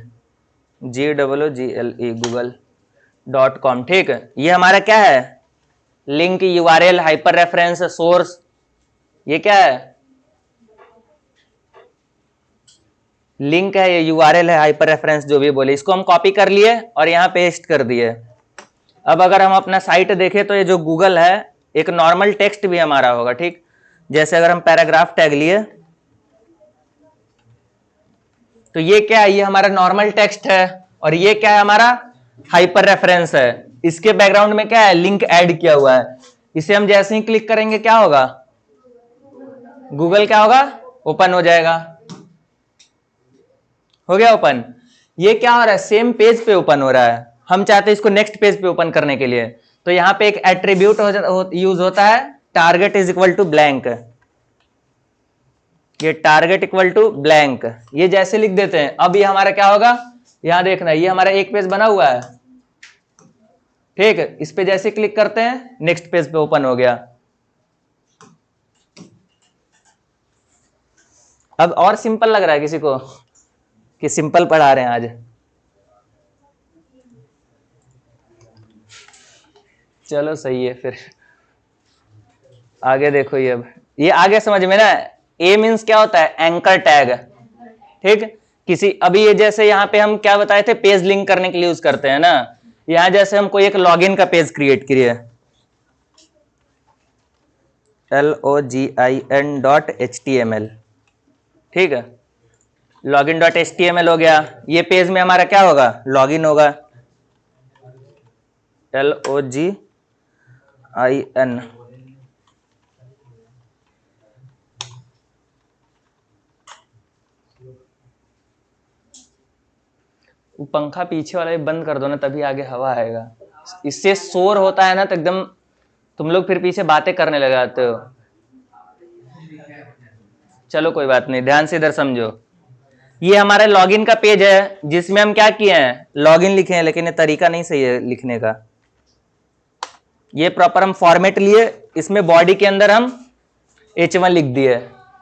GOOGLE google.com, ठीक है। ये हमारा क्या है, link, URL, hyper reference, source, ये क्या है, लिंक है, ये URL है, हाइपर रेफरेंस जो भी बोले, इसको हम कॉपी कर लिए और यहां पेस्ट कर दिए। अब अगर हम अपना साइट देखें तो ये जो गूगल है, एक नॉर्मल टेक्स्ट भी हमारा होगा, ठीक। जैसे अगर हम पैराग्राफ टैग लिए तो ये क्या है, ये हमारा नॉर्मल टेक्स्ट है, और ये क्या है, हमारा हाइपर रेफरेंस है। इसके बैकग्राउंड में क्या है, लिंक ऐड किया हुआ है। इसे हम जैसे ही क्लिक करेंगे क्या होगा, गूगल क्या होगा, ओपन हो जाएगा। हो गया ओपन। ये क्या हो रहा है, सेम पेज पे ओपन हो रहा है। हम चाहते हैं इसको नेक्स्ट पेज पे ओपन करने के लिए, तो यहां पे एक एट्रीब्यूट यूज होता है, target is equal to blank. ये टारगेट इक्वल टू ब्लैंक, ये जैसे लिख देते हैं, अब ये हमारा क्या होगा, यहां देखना, ये हमारा एक पेज बना हुआ है, ठीक है। इस पे जैसे क्लिक करते हैं, नेक्स्ट पेज पे ओपन हो गया। अब और सिंपल लग रहा है किसी को कि सिंपल पढ़ा रहे हैं आज? चलो सही है फिर, आगे देखो। ये अब ये आगे समझ में ना, ए मीन्स क्या होता है, एंकर टैग, ठीक। किसी अभी ये जैसे यहाँ पे हम क्या बताए थे, पेज लिंक करने के लिए यूज करते हैं ना। यहां जैसे हम कोई एक लॉगिन का पेज क्रिएट किए, login.html, ठीक है। login.html हो गया। ये पेज में हमारा क्या होगा, लॉगिन होगा, LOGIN। वो पंखा पीछे वाला भी बंद कर दो ना, तभी आगे हवा आएगा। इससे शोर होता है ना तो एकदम तुम लोग फिर पीछे बातें करने लग जाते हो। चलो कोई बात नहीं, ध्यान से इधर समझो। ये हमारा लॉगिन का पेज है, जिसमें हम क्या किए हैं, लॉगिन लिखे हैं, लेकिन ये तरीका नहीं सही है लिखने का। ये प्रॉपर हम फॉर्मेट लिए, इसमें बॉडी के अंदर हम H1 लिख दिए,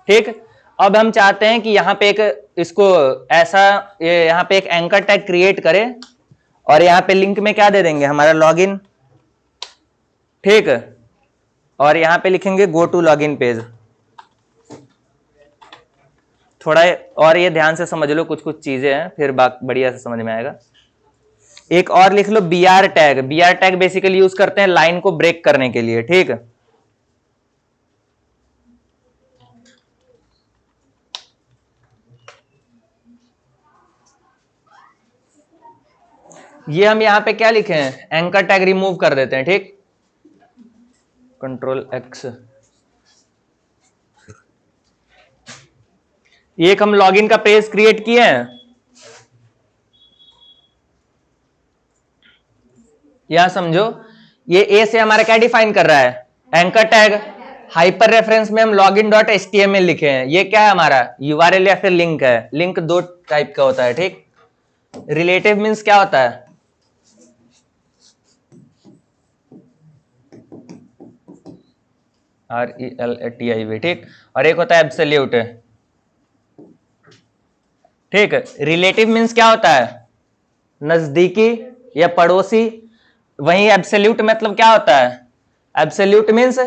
ठीक। अब हम चाहते हैं कि यहाँ पे एक इसको ऐसा, यहाँ पे एक एंकर टैग क्रिएट करें, और यहाँ पे लिंक में क्या दे देंगे, हमारा लॉगिन, ठीक। और यहाँ पे लिखेंगे गो टू लॉगिन पेज। थोड़ा और ये ध्यान से समझ लो, कुछ कुछ चीजें हैं, फिर बढ़िया से समझ में आएगा। एक और लिख लो BR tag. BR tag basically use करते हैं लाइन को ब्रेक करने के लिए, ठीक। ये हम यहाँ पे क्या लिखे हैं, एंकर टैग रिमूव कर देते हैं, ठीक। Ctrl+X। ये एक हम लॉगिन का पेज क्रिएट किए हैं। यहां समझो, ये ए से हमारा क्या डिफाइन कर रहा है, एंकर टैग। हाइपर रेफरेंस में हम login.html लिखे हैं, ये क्या है हमारा यूआरएल या फिर लिंक है। लिंक दो टाइप का होता है, ठीक। रिलेटिव मीन्स क्या होता है, RELATIV, ठीक। और एक होता है एब्सोल्यूट, ठीक। रिलेटिव मीन्स क्या होता है, नजदीकी या पड़ोसी। वहीं एब्सोल्यूट मतलब क्या होता है, एब्सोल्यूट मीन्स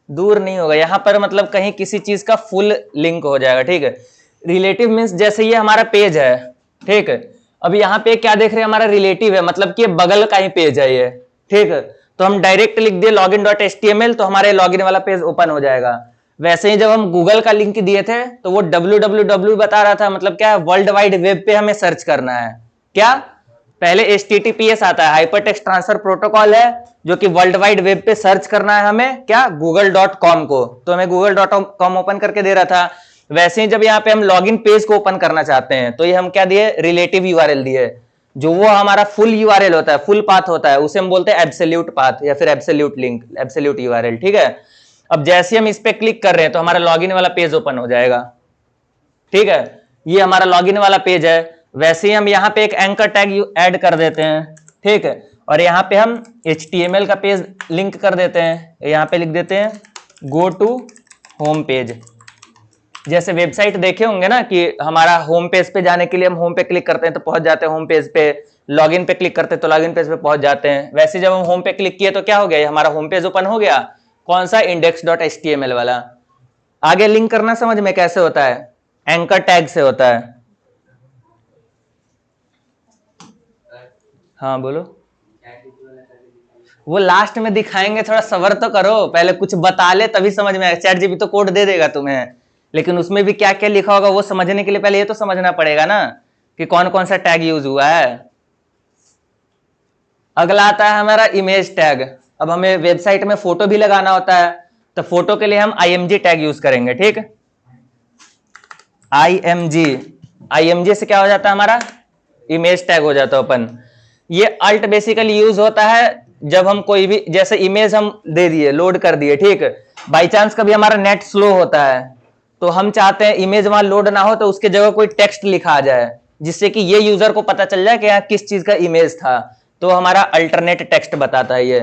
दूर नहीं होगा। यहां पर मतलब कहीं किसी चीज का फुल लिंक हो जाएगा, ठीक है। रिलेटिव मीन्स जैसे ये हमारा पेज है, ठीक है। अब यहाँ पे क्या देख रहे हैं, हमारा रिलेटिव है, मतलब कि बगल का ही पेज है ये, ठीक है। तो हम डायरेक्ट लिख दिए login.html, तो हमारे लॉगिन वाला पेज ओपन हो जाएगा। वैसे ही जब हम गूगल का लिंक दिए थे तो वो www बता रहा था, मतलब क्या, वर्ल्ड वाइड वेब पे हमें सर्च करना है। क्या, पहले HTTPS आता है, हाइपर टेक्स्ट ट्रांसफर प्रोटोकॉल है, जो कि वर्ल्ड वाइड वेब पे सर्च करना है हमें, क्या, google.com को। तो हमें google.com ओपन करके दे रहा था। वैसे ही जब यहाँ पे हम लॉगिन पेज को ओपन करना चाहते हैं तो ये हम क्या दिए, रिलेटिव यूआरएल दिए। जो वो हमारा फुल यूआरएल होता है, फुल पाथ होता है, उसे हम बोलते हैं एब्सोल्यूट पाथ या फिर एब्सोल्यूट लिंक, एब्सोल्यूट यूआरएल, ठीक है। अब जैसे हम इस पे क्लिक कर रहे हैं तो हमारा लॉगिन वाला पेज ओपन हो जाएगा, ठीक है। ये हमारा लॉगिन वाला पेज है। वैसे ही हम यहाँ पे एक एंकर टैग ऐड कर देते हैं, ठीक है। और यहाँ पे हम HTML का पेज लिंक कर देते हैं। यहाँ पे लिख देते हैं गो टू होम पेज। जैसे वेबसाइट देखे होंगे ना कि हमारा होम पेज पे जाने के लिए हम होम पे क्लिक करते हैं तो पहुंच जाते हैं होम पेज पे, लॉगिन पे क्लिक करते हैं तो लॉगिन पेज पे पहुंच जाते हैं। वैसे जब हम होम पे क्लिक किए तो क्या हो गया, हमारा होम पेज ओपन हो गया। कौन सा, index.html वाला। आगे लिंक करना समझ में कैसे होता है, एंकर टैग से होता है। हाँ बोलो, वो लास्ट में दिखाएंगे, थोड़ा सबर तो करो, पहले कुछ बता ले तभी समझ में आएगा। चैट जीपीटी तो कोड दे देगा तुम्हें, लेकिन उसमें भी क्या क्या लिखा होगा वो समझने के लिए पहले ये तो समझना पड़ेगा ना कि कौन कौन सा टैग यूज हुआ है। अगला आता है हमारा इमेज टैग। अब हमें वेबसाइट में फोटो भी लगाना होता है, तो फोटो के लिए हम IMG टैग यूज करेंगे, ठीक। IMG से क्या हो जाता है, हमारा इमेज टैग हो जाता है ओपन। ये अल्ट बेसिकली यूज होता है जब हम कोई भी, जैसे इमेज हम दे दिए, लोड कर दिए, ठीक। बाई चांस कभी हमारा नेट स्लो होता है तो हम चाहते हैं इमेज वहां लोड ना हो, तो उसके जगह कोई टेक्स्ट लिखा आ जाए जिससे कि ये यूजर को पता चल जाए कि यहाँ किस चीज का इमेज था। तो हमारा अल्टरनेट टेक्स्ट बताता है। ये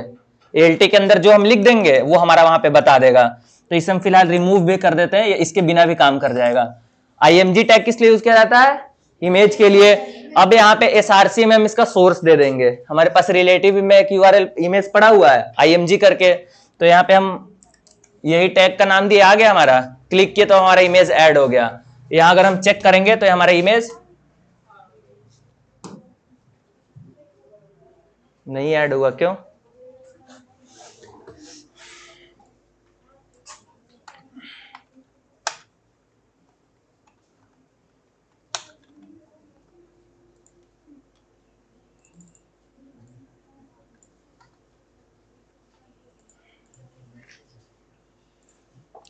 ALT के अंदर जो हम लिख देंगे वो हमारा वहां पे बता देगा। तो इसे हम फिलहाल रिमूव भी कर देते हैं, ये इसके बिना भी काम कर जाएगा। IMG टैग किस लिए यूज किया जाता है, इमेज के लिए। अब यहाँ पे SRC में हम इसका सोर्स दे देंगे। हमारे पास रिलेटिव में एक URL इमेज पड़ा हुआ है IMG करके, तो यहाँ पे हम यही टैग का नाम दिया, आ गया हमारा, क्लिक किया तो हमारा इमेज ऐड हो गया। यहाँ अगर हम चेक करेंगे तो हमारा इमेज नहीं ऐड हुआ, क्यों?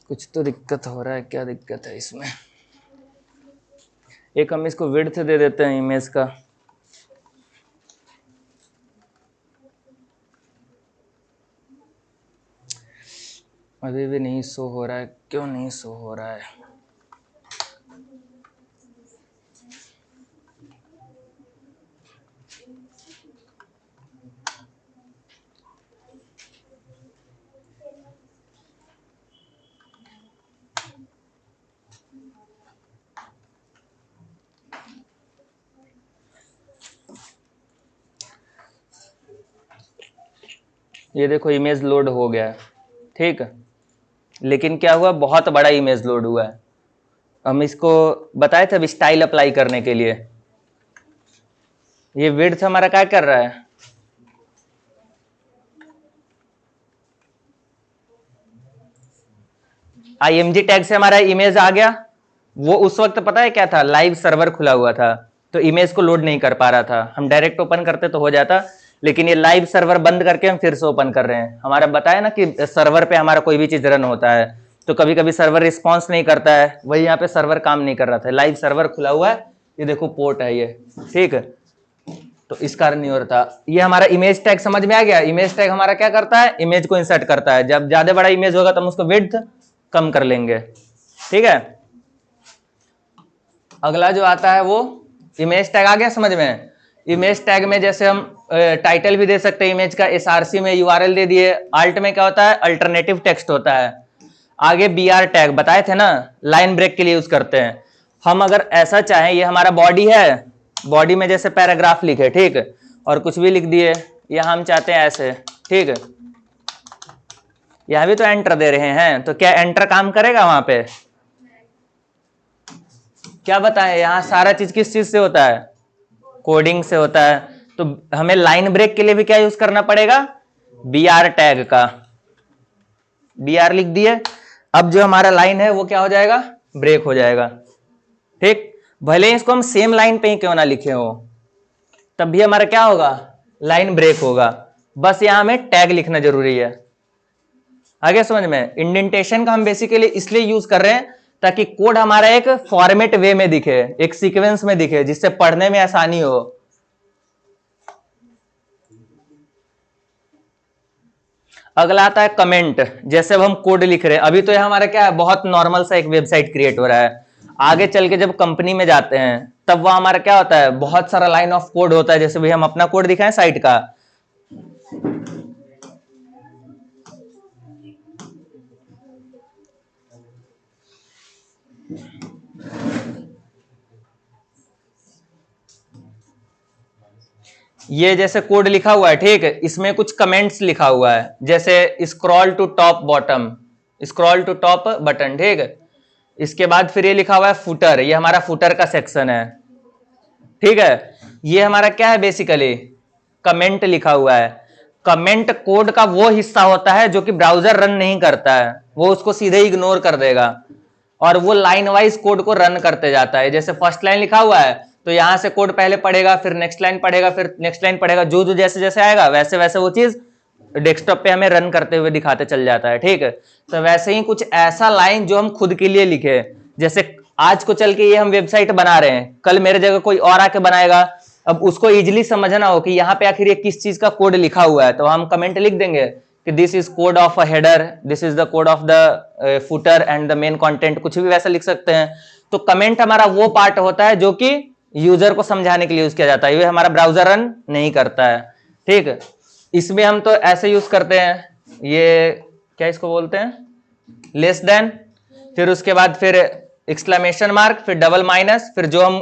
कुछ तो दिक्कत हो रहा है, क्या दिक्कत है इसमें? एक हम इसको विड्थ दे देते हैं इमेज का। अभी भी नहीं शो हो रहा है, क्यों नहीं शो हो रहा है? ये देखो इमेज लोड हो गया है, ठीक। लेकिन क्या हुआ, बहुत बड़ा इमेज लोड हुआ है। हम इसको बताए थे अब स्टाइल अप्लाई करने के लिए। ये विड्थ हमारा क्या कर रहा है, IMG टैग से हमारा इमेज आ गया। वो उस वक्त पता है क्या था, लाइव सर्वर खुला हुआ था तो इमेज को लोड नहीं कर पा रहा था। हम डायरेक्ट ओपन करते तो हो जाता, लेकिन ये लाइव सर्वर बंद करके हम फिर से ओपन कर रहे हैं। हमारा बताया ना कि सर्वर पे हमारा कोई भी चीज रन होता है तो कभी कभी सर्वर रिस्पॉन्स नहीं करता है, वही यहाँ पे सर्वर काम नहीं कर रहा था, लाइव सर्वर खुला हुआ है, ये देखो पोर्ट है ये, ठीक है, तो इस कारण नहीं हो रहा था। ये हमारा इमेज टैग समझ में आ गया। इमेज टैग हमारा क्या करता है, इमेज को इंसर्ट करता है। जब ज्यादा बड़ा इमेज होगा तो हम उसको विड्थ कम कर लेंगे, ठीक है। अगला जो आता है वो इमेज टैग आ गया समझ में। इमेज टैग में जैसे हम टाइटल भी दे सकते हैं इमेज का, एसआरसी में यूआरएल दे दिए, अल्ट में क्या होता है, अल्टरनेटिव टेक्स्ट होता है। आगे बीआर टैग बताए थे ना, लाइन ब्रेक के लिए यूज करते हैं। हम अगर ऐसा चाहें, ये हमारा बॉडी है, बॉडी में जैसे पैराग्राफ लिखे, ठीक, और कुछ भी लिख दिए, या हम चाहते हैं ऐसे, ठीक, यहां भी तो एंटर दे रहे हैं, तो क्या एंटर काम करेगा वहां पे? क्या बताएं, यहां सारा चीज किस चीज से होता है, कोडिंग से होता है। तो हमें लाइन ब्रेक के लिए भी क्या यूज करना पड़ेगा, बीआर टैग का। बीआर लिख दिए, अब जो हमारा लाइन है वो क्या हो जाएगा, ब्रेक हो जाएगा, ठीक। भले ही इसको हम सेम लाइन पे ही क्यों ना लिखे हो, तब भी हमारा क्या होगा, लाइन ब्रेक होगा। बस यहां हमें टैग लिखना जरूरी है। आगे समझ में। इंडेंटेशन का हम बेसिकली इसलिए यूज कर रहे हैं ताकि कोड हमारा एक फॉर्मेट वे में दिखे, एक सीक्वेंस में दिखे, जिससे पढ़ने में आसानी हो। अगला आता है कमेंट। जैसे अब हम कोड लिख रहे हैं, अभी तो यह हमारा क्या है, बहुत नॉर्मल सा एक वेबसाइट क्रिएट हो रहा है। आगे चल के जब कंपनी में जाते हैं तब वह हमारा क्या होता है, बहुत सारा लाइन ऑफ कोड होता है। जैसे भाई हम अपना कोड दिखाएं साइट का, ये जैसे कोड लिखा हुआ है, ठीक है, इसमें कुछ कमेंट्स लिखा हुआ है, जैसे scroll to top bottom, scroll to top button, ठीक है। इसके बाद फिर ये लिखा हुआ है फुटर, ये हमारा फुटर का सेक्शन है, ठीक है। ये हमारा क्या है, बेसिकली कमेंट लिखा हुआ है। कमेंट कोड का वो हिस्सा होता है जो कि ब्राउजर रन नहीं करता है, वो उसको सीधे इग्नोर कर देगा और वो लाइन वाइज कोड को रन करते जाता है। जैसे फर्स्ट लाइन लिखा हुआ है तो यहां से कोड पहले पढ़ेगा, फिर नेक्स्ट लाइन पढ़ेगा, फिर नेक्स्ट लाइन पढ़ेगा, जो जो जैसे जैसे आएगा वैसे वैसे वो चीज डेस्कटॉप पे हमें रन करते हुए दिखाते चल जाता है, ठीक है। तो वैसे ही कुछ ऐसा लाइन जो हम खुद के लिए लिखे, जैसे आज को चल के ये हम वेबसाइट बना रहे हैं, कल मेरे जगह कोई और आके बनाएगा, अब उसको इजिली समझना हो कि यहाँ पे आखिर ये किस चीज का कोड लिखा हुआ है, तो हम कमेंट लिख देंगे कि this is code of a header, this is the code of the footer and the main content, कुछ भी वैसा लिख सकते हैं। तो कमेंट हमारा वो पार्ट होता है जो कि यूजर को समझाने के लिए यूज किया जाता है, ये हमारा ब्राउजर रन नहीं करता है, ठीक है। इसमें हम तो ऐसे यूज करते हैं, ये क्या इसको बोलते हैं, लेस देन, फिर उसके बाद फिर एक्सक्लेमेशन मार्क, फिर डबल माइनस, फिर जो हम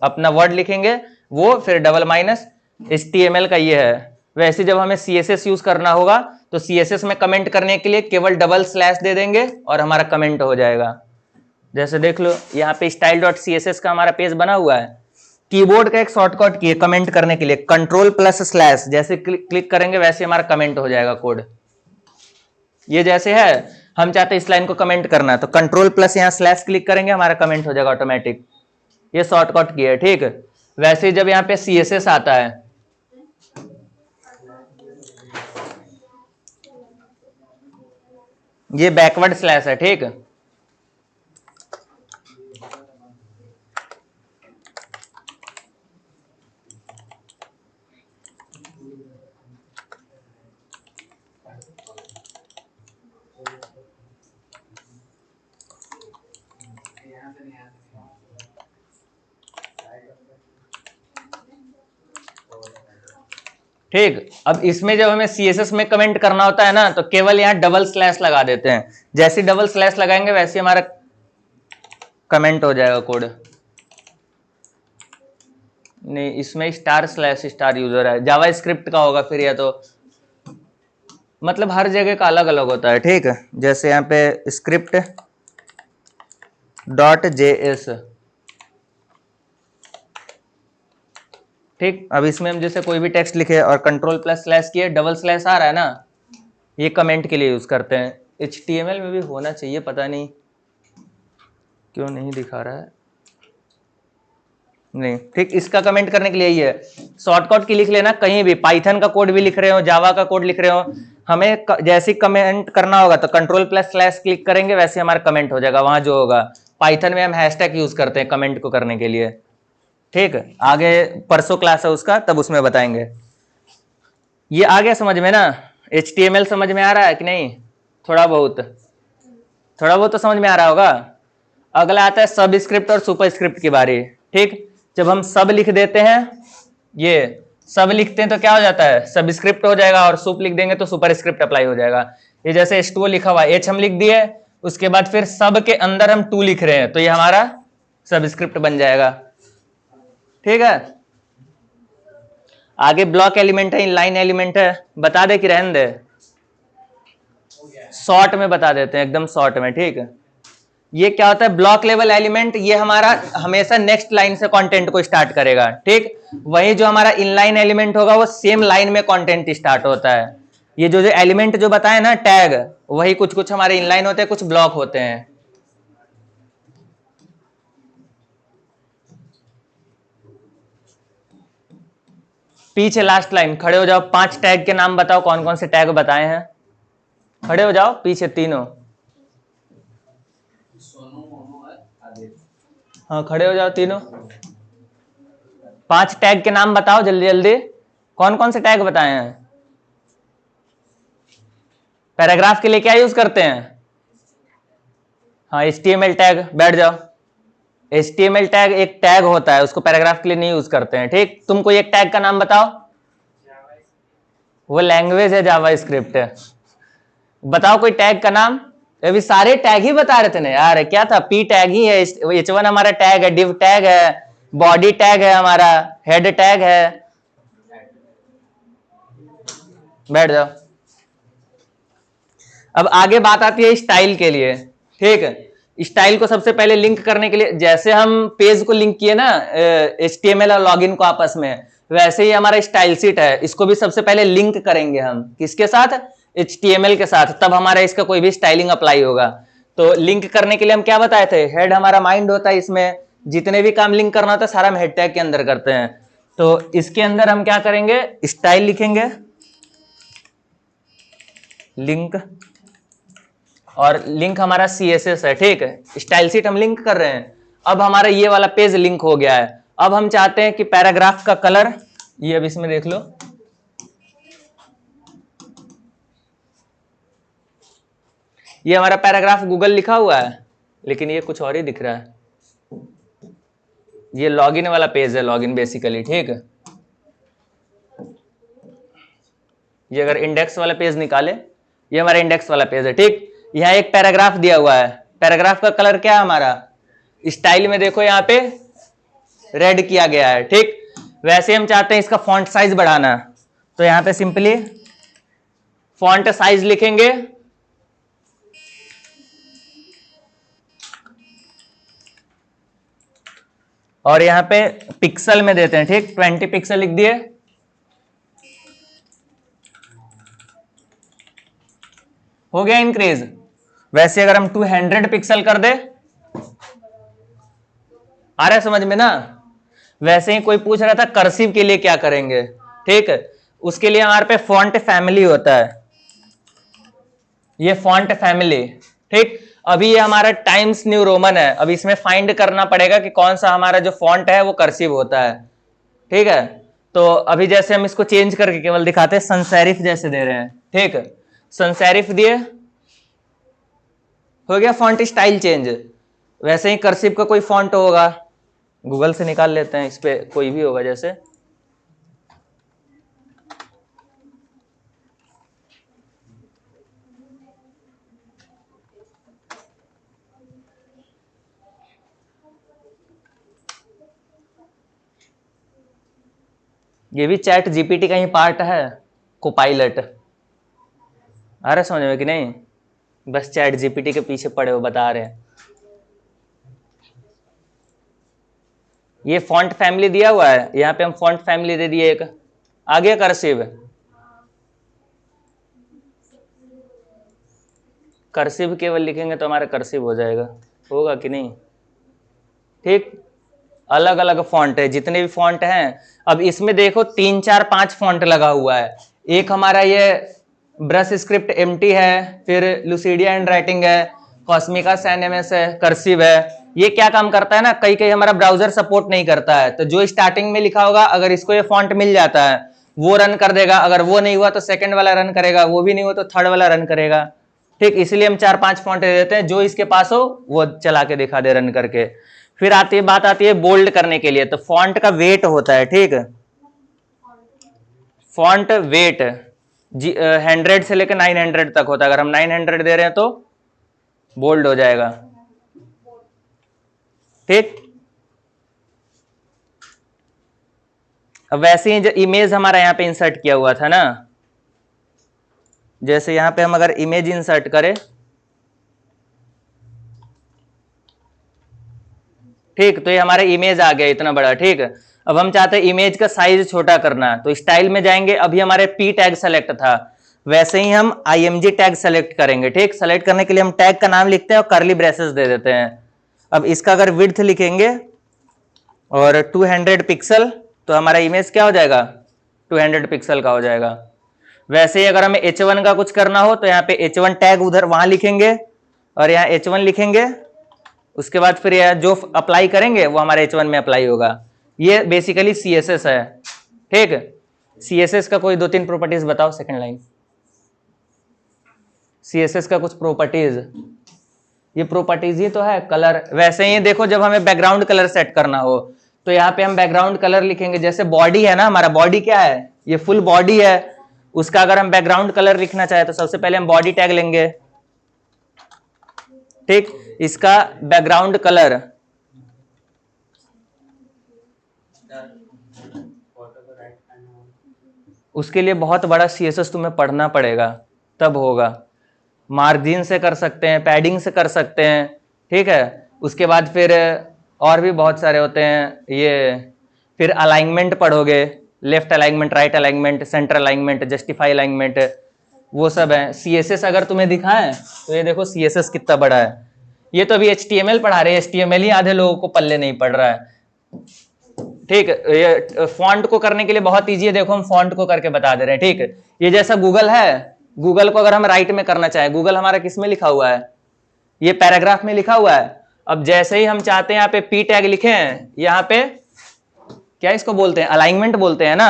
अपना वर्ड लिखेंगे वो, फिर डबल माइनस। HTML का ये है। वैसे जब हमें CSS यूज करना होगा तो CSS में कमेंट करने के लिए केवल डबल स्लैश दे देंगे और हमारा कमेंट हो जाएगा। जैसे देख लो यहाँ पे style.css का हमारा पेज बना हुआ है, कीबोर्ड का एक शॉर्टकट की है कमेंट करने के लिए, कंट्रोल+/, जैसे क्लिक करेंगे वैसे हमारा कमेंट हो जाएगा कोड। ये जैसे है, हम चाहते हैं इस लाइन को कमेंट करना है तो कंट्रोल+ यहाँ स्लैश क्लिक करेंगे, हमारा कमेंट हो जाएगा ऑटोमेटिक। ये शॉर्टकट की है, ठीक। वैसे जब यहाँ पे CSS आता है, ये बैकवर्ड स्लैश है, ठीक। ठीक। अब इसमें जब हमें CSS में कमेंट करना होता है ना तो केवल यहाँ डबल स्लैश लगा देते हैं, जैसे डबल स्लैश लगाएंगे वैसे हमारा कमेंट हो जाएगा कोड। नहीं, इसमें */* यूजर है, जावास्क्रिप्ट का होगा फिर, या तो मतलब हर जगह का अलग अलग होता है, ठीक है। जैसे यहाँ पे script.js, ठीक। अब इसमें हम जैसे कोई भी टेक्स्ट लिखे और कंट्रोल+/ किए, डबल स्लैश आ रहा है ना, ये कमेंट के लिए यूज करते हैं। HTML में भी होना चाहिए, पता नहीं क्यों नहीं दिखा रहा है, नहीं, ठीक। इसका कमेंट करने के लिए ही है शॉर्टकट की लिख लेना, कहीं भी पाइथन का कोड भी लिख रहे हो, जावा का कोड लिख रहे हो, हमें जैसे कमेंट करना होगा तो कंट्रोल+/ क्लिक करेंगे, वैसे हमारा कमेंट हो जाएगा वहां जो होगा। पाइथन में हम हैशटैग यूज करते हैं कमेंट को करने के लिए। ठीक, आगे परसों क्लास है उसका, तब उसमें बताएंगे। ये आ गया समझ में ना? HTML समझ में आ रहा है कि नहीं? थोड़ा बहुत तो समझ में आ रहा होगा। अगला आता है सब स्क्रिप्ट और सुपर स्क्रिप्ट की बारी। ठीक, जब हम सब लिख देते हैं, ये सब लिखते हैं तो क्या हो जाता है, सब स्क्रिप्ट हो जाएगा, और सुप लिख देंगे तो सुपर स्क्रिप्ट अप्लाई हो जाएगा। ये जैसे H2O लिखा हुआ है, H हम लिख दिए, उसके बाद फिर सब के अंदर हम 2 लिख रहे हैं, तो ये हमारा सब स्क्रिप्ट बन जाएगा। ठीक है, आगे ब्लॉक एलिमेंट है, इनलाइन एलिमेंट है, बता दे कि रहने दे? शॉर्ट में बता देते हैं, एकदम शॉर्ट में। ठीक है, ये क्या होता है ब्लॉक लेवल एलिमेंट? ये हमारा हमेशा नेक्स्ट लाइन से कंटेंट को स्टार्ट करेगा। ठीक, वही जो हमारा इनलाइन एलिमेंट होगा वो सेम लाइन में कंटेंट स्टार्ट होता है। ये जो एलिमेंट जो बताए ना टैग, वही कुछ कुछ हमारे इनलाइन होते हैं, कुछ ब्लॉक होते हैं। पीछे लास्ट लाइन, खड़े हो जाओ, 5 टैग के नाम बताओ, कौन कौन से टैग बताए हैं। खड़े हो जाओ पीछे तीनों। हाँ खड़े हो जाओ तीनों। 5 टैग के नाम बताओ जल्दी जल्दी, कौन कौन से टैग बताए हैं? पैराग्राफ के लिए क्या यूज करते हैं? हाँ HTML टैग, बैठ जाओ। HTML टैग एक टैग होता है, उसको पैराग्राफ के लिए नहीं यूज करते हैं। ठीक, तुम कोई एक टैग का नाम बताओ। वो लैंग्वेज है, जावा स्क्रिप्ट है। बताओ कोई टैग का नाम। अभी सारे टैग ही बता रहे थे ना यार, क्या था? P टैग ही है, H1 हमारा टैग है, div टैग है, बॉडी टैग है, हमारा हेड टैग है। बैठ जाओ। अब आगे बात आती है स्टाइल के लिए। ठीक है, स्टाइल को सबसे पहले लिंक करने के लिए, जैसे हम पेज को लिंक किए ना HTML और लॉगिन को आपस में, वैसे ही हमारा स्टाइल शीट है, इसको भी सबसे पहले लिंक करेंगे हम। किसके साथ? HTML के साथ, तब हमारा इसका कोई भी स्टाइलिंग अप्लाई होगा। तो लिंक करने के लिए हम क्या बताए थे? हेड हमारा माइंड होता है, इसमें जितने भी काम लिंक करना होता है सारा हम हेड टैग के अंदर करते हैं। तो इसके अंदर हम क्या करेंगे? स्टाइल लिखेंगे, लिंक, और लिंक हमारा CSS है। ठीक है, स्टाइल शीट हम लिंक कर रहे हैं। अब हमारा ये वाला पेज लिंक हो गया है। अब हम चाहते हैं कि पैराग्राफ का कलर, ये अब इसमें देख लो, ये हमारा पैराग्राफ गूगल लिखा हुआ है, लेकिन ये कुछ और ही दिख रहा है। ये लॉगिन वाला पेज है, लॉगिन बेसिकली। ठीक है, ये अगर इंडेक्स वाला पेज निकाले, ये हमारा इंडेक्स वाला पेज है। ठीक, यहाँ एक पैराग्राफ दिया हुआ है, पैराग्राफ का कलर क्या है हमारा? स्टाइल में देखो यहाँ पे रेड किया गया है। ठीक, वैसे हम चाहते हैं इसका फॉन्ट साइज बढ़ाना, तो यहाँ पे सिंपली फॉन्ट साइज लिखेंगे, और यहाँ पे पिक्सल में देते हैं। ठीक, 20 पिक्सल लिख दिए। हो गया इंक्रीज। वैसे अगर हम 200 पिक्सल कर दे, आ रहा है समझ में ना? वैसे ही कोई पूछ रहा था कर्सिव के लिए क्या करेंगे। ठीक है, उसके लिए हमारे पे फॉन्ट फैमिली होता है, ये फॉन्ट फैमिली। ठीक, अभी ये हमारा टाइम्स न्यू रोमन है, अब इसमें फाइंड करना पड़ेगा कि कौन सा हमारा जो फॉन्ट है वो कर्सिव होता है। ठीक है, तो अभी जैसे हम इसको चेंज करके केवल दिखाते हैं, sans serif जैसे दे रहे हैं। ठीक, sans serif दिए, हो गया फॉन्ट स्टाइल चेंज। वैसे ही कर्सिव का कोई फॉन्ट होगा, गूगल से निकाल लेते हैं, इस पे कोई भी होगा। जैसे ये भी चैट जीपीटी का ही पार्ट है, कोपायलट। आ रहा समझ में कि नहीं? बस चैट जीपीटी के पीछे पड़े हो, बता रहे हैं। ये फॉन्ट फैमिली दिया हुआ है, यहाँ पे हम फॉन्ट फैमिली दे दिए एक, आ गया कर्सिव। कर्सिव केवल लिखेंगे तो हमारा कर्सिव हो जाएगा, होगा कि नहीं? ठीक, अलग अलग फॉन्ट है, जितने भी फॉन्ट हैं। अब इसमें देखो 3 4 5 फॉन्ट लगा हुआ है। एक हमारा ये ब्रश स्क्रिप्ट एमटी है, फिर लुसिडिया एंड राइटिंग है, कॉस्मिका सैनएमएस है, कर्सिव है। ये क्या काम करता है ना, कई कई हमारा ब्राउजर सपोर्ट नहीं करता है, तो जो स्टार्टिंग में लिखा होगा अगर इसको ये फॉन्ट मिल जाता है वो रन कर देगा, अगर वो नहीं हुआ तो सेकंड वाला रन करेगा, वो भी नहीं हुआ तो थर्ड वाला रन करेगा। ठीक, इसलिए हम 4 5 फॉन्ट दे देते हैं, जो इसके पास हो वो चला के दिखा दे रन करके। फिर बात आती है बोल्ड करने के लिए, तो फॉन्ट का वेट होता है। ठीक, फॉन्ट वेट 100 से लेकर 900 तक होता है। अगर हम 900 दे रहे हैं तो बोल्ड हो जाएगा। ठीक, अब वैसे ही जो इमेज हमारा यहाँ पे इंसर्ट किया हुआ था ना, जैसे यहाँ पे हम अगर इमेज इंसर्ट करें, ठीक, तो ये हमारा इमेज आ गया इतना बड़ा। ठीक, अब हम चाहते हैं इमेज का साइज छोटा करना, तो स्टाइल में जाएंगे। अभी हमारे पी टैग सेलेक्ट था, वैसे ही हम IMG टैग सेलेक्ट करेंगे। ठीक, सेलेक्ट करने के लिए हम टैग का नाम लिखते हैं और कर्ली ब्रेसेस दे देते हैं। अब इसका अगर विड्थ लिखेंगे और 200 पिक्सल, तो हमारा इमेज क्या हो जाएगा, 200 पिक्सल का हो जाएगा। वैसे ही अगर हमें H1 का कुछ करना हो तो यहाँ पे H1 टैग उधर वहां लिखेंगे और यहाँ H1 लिखेंगे। उसके बाद फिर यह जो अप्लाई करेंगे वो हमारे H1 में अप्लाई होगा। ये बेसिकली CSS है। ठीक, CSS का कोई 2-3 प्रॉपर्टीज बताओ। सेकंड लाइन, CSS का कुछ प्रॉपर्टीज। ये प्रॉपर्टीज ही तो है, कलर। वैसे ही देखो, जब हमें बैकग्राउंड कलर सेट करना हो तो यहाँ पे हम बैकग्राउंड कलर लिखेंगे। जैसे बॉडी है ना, हमारा बॉडी क्या है, ये फुल बॉडी है, उसका अगर हम बैकग्राउंड कलर लिखना चाहे तो सबसे पहले हम बॉडी टैग लेंगे। ठीक, इसका बैकग्राउंड कलर, उसके लिए बहुत बड़ा CSS तुम्हें पढ़ना पड़ेगा, तब होगा। मार्जिन से कर सकते हैं, पैडिंग से कर सकते हैं। ठीक है, उसके बाद फिर और भी बहुत सारे होते हैं ये। फिर अलाइनमेंट पढ़ोगे, left alignment, right alignment, centre alignment, justify alignment, वो सब है। CSS अगर तुम्हें दिखाएं तो ये देखो CSS कितना बड़ा है। ये तो अभी HTML पढ़ा रहे हैं, HTML ही आधे लोगों को पल्ले नहीं पड़ रहा है। ठीक, ये फॉन्ट को करने के लिए बहुत ईजी है। देखो हम फॉन्ट को करके बता दे रहे हैं। ठीक, ये जैसा गूगल है, गूगल को अगर हम राइट में करना चाहें, गूगल हमारा किस में लिखा हुआ है, ये पैराग्राफ में लिखा हुआ है। अब जैसे ही हम चाहते हैं यहाँ पे पी टैग लिखे हैं, यहाँ पे क्या इसको बोलते हैं, अलाइनमेंट बोलते हैं ना,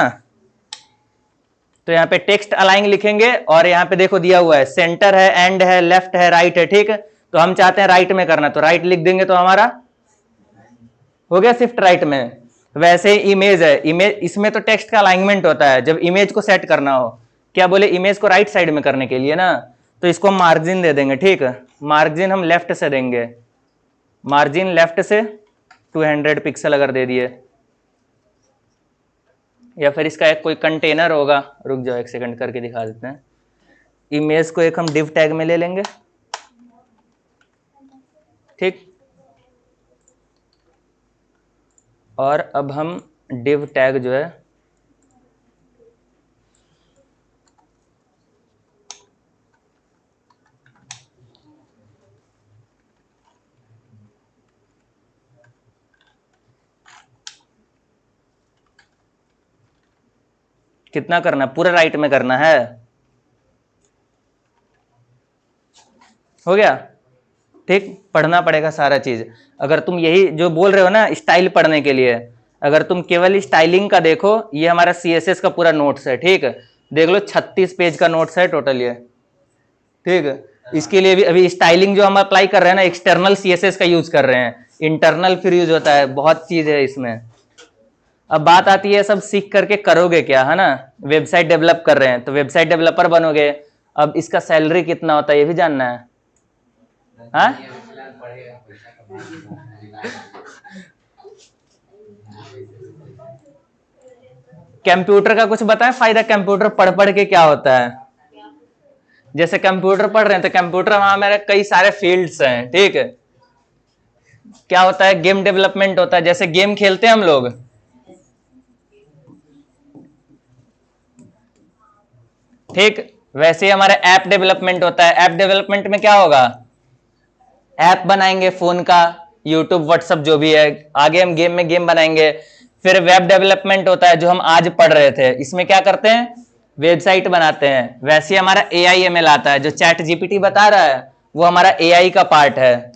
तो यहाँ पे टेक्स्ट अलाइन लिखेंगे और यहाँ पे देखो दिया हुआ है सेंटर है, एंड है, लेफ्ट है, राइट है। ठीक, तो हम चाहते हैं राइट में करना, तो राइट लिख देंगे तो हमारा हो गया शिफ्ट राइट में। वैसे ही इमेज है, इमेज इसमें तो टेक्स्ट का अलाइनमेंट होता है जब इमेज को सेट करना हो। क्या बोले, इमेज को राइट साइड में करने के लिए ना, तो इसको हम मार्जिन दे देंगे। ठीक, मार्जिन हम लेफ्ट से देंगे, मार्जिन लेफ्ट से 200 पिक्सल अगर दे दिए। या फिर इसका एक कोई कंटेनर होगा, रुक जाओ 1 सेकंड करके दिखा देते हैं। इमेज को एक हम डिव टैग में ले लेंगे। ठीक, और अब हम डिव टैग जो है कितना करना, पूरा राइट में करना है। हो गया। ठीक, पढ़ना पड़ेगा सारा चीज। अगर तुम यही जो बोल रहे हो ना स्टाइल पढ़ने के लिए, अगर तुम केवल स्टाइलिंग का देखो, ये हमारा CSS का पूरा नोट्स है। ठीक, देख लो 36 पेज का नोट्स है टोटल ये। ठीक, इसके लिए भी अभी स्टाइलिंग जो हम अप्लाई कर रहे हैं ना, एक्सटर्नल CSS का यूज कर रहे हैं, इंटरनल फिर यूज होता है, बहुत चीज है इसमें। अब बात आती है सब सीख करके करोगे क्या, है ना। वेबसाइट डेवलप कर रहे हैं तो वेबसाइट डेवलपर बनोगे। अब इसका सैलरी कितना होता है ये भी जानना है। हाँ, कंप्यूटर का कुछ बताएं फायदा, कंप्यूटर पढ़ पढ़ के क्या होता है। जैसे कंप्यूटर पढ़ रहे हैं तो कंप्यूटर वहां मेरे कई सारे फील्ड्स हैं। ठीक है, क्या होता है, गेम डेवलपमेंट होता है, जैसे गेम खेलते हैं हम लोग। ठीक, वैसे ही हमारा ऐप डेवलपमेंट होता है। ऐप डेवलपमेंट में क्या होगा, ऐप बनाएंगे फोन का यूट्यूब, व्हाट्सअप जो भी है। आगे हम गेम में गेम बनाएंगे। फिर वेब डेवलपमेंट होता है जो हम आज पढ़ रहे थे, इसमें क्या करते हैं, वेबसाइट बनाते हैं। वैसे हमारा AI/ML आता है, जो चैट जीपीटी बता रहा है वो हमारा AI का पार्ट है।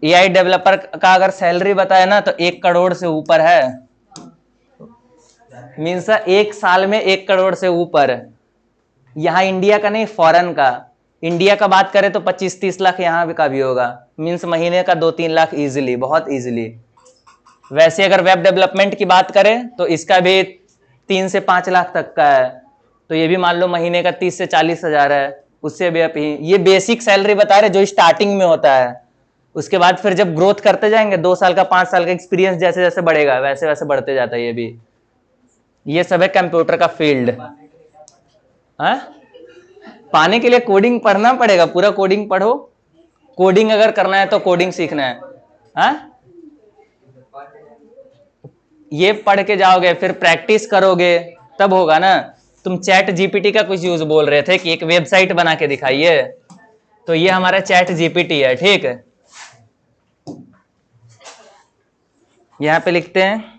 AI डेवलपर का अगर सैलरी बताए ना तो 1 करोड़ से ऊपर है। मीन्स एक साल में 1 करोड़ से ऊपर। यहाँ इंडिया का नहीं, फॉरेन का। इंडिया का बात करें तो 25-30 लाख यहाँ का भी होगा। मीन्स महीने का 2-3 लाख इजिली, बहुत इजिली। वैसे अगर वेब डेवलपमेंट की बात करें तो इसका भी 3 से 5 लाख तक का है। तो ये भी मान लो महीने का 30 से 40 हजार है, उससे भी आप ये बेसिक सैलरी बता रहे जो स्टार्टिंग में होता है। उसके बाद फिर जब ग्रोथ करते जाएंगे, 2 साल का 5 साल का एक्सपीरियंस जैसे जैसे बढ़ेगा वैसे वैसे बढ़ते जाता है। ये भी, ये सब है कंप्यूटर का फील्ड। हाँ, पाने के लिए कोडिंग पढ़ना पड़ेगा, पूरा कोडिंग पढ़ो। कोडिंग अगर करना है तो कोडिंग सीखना है। हाँ, ये पढ़ के जाओगे फिर प्रैक्टिस करोगे तब होगा ना। तुम चैट जीपीटी का कुछ यूज बोल रहे थे कि एक वेबसाइट बना के दिखाइए, तो ये हमारा चैट जीपीटी है, ठीक है। यहां पे लिखते हैं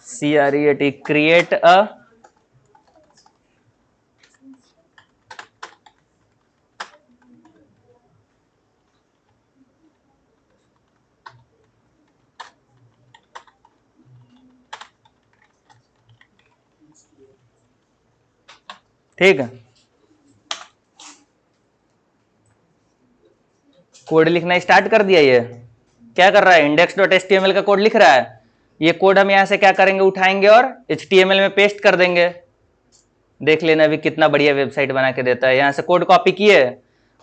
CREAT, क्रिएट अ ठीक है। कोड लिखना स्टार्ट कर दिया। ये क्या कर रहा है, index.html का कोड लिख रहा है। ये कोड हम यहां से क्या करेंगे, उठाएंगे और HTML में पेस्ट कर देंगे। देख लेना अभी कितना बढ़िया वेबसाइट बना के देता है। यहां से कोड कॉपी किए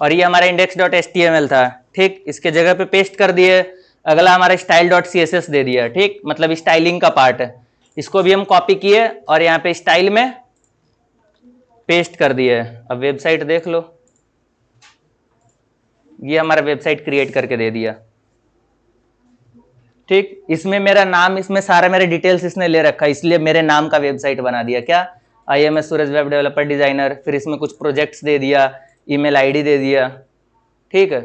और ये हमारा index.html था, ठीक, इसके जगह पे पेस्ट कर दिए। अगला हमारा style.css दे दिया, ठीक, मतलब स्टाइलिंग का पार्ट है। इसको भी हम कॉपी किए और यहाँ पे स्टाइल में पेस्ट कर दिए। अब वेबसाइट देख लो, ये हमारा वेबसाइट क्रिएट करके दे दिया, ठीक। इसमें मेरा नाम, इसमें सारा मेरे डिटेल्स इसने ले रखा है, इसलिए मेरे नाम का वेबसाइट बना दिया। क्या, IMS सूरज वेब डेवलपर डिजाइनर। फिर इसमें कुछ प्रोजेक्ट्स दे दिया, ईमेल आईडी दे दिया, ठीक है।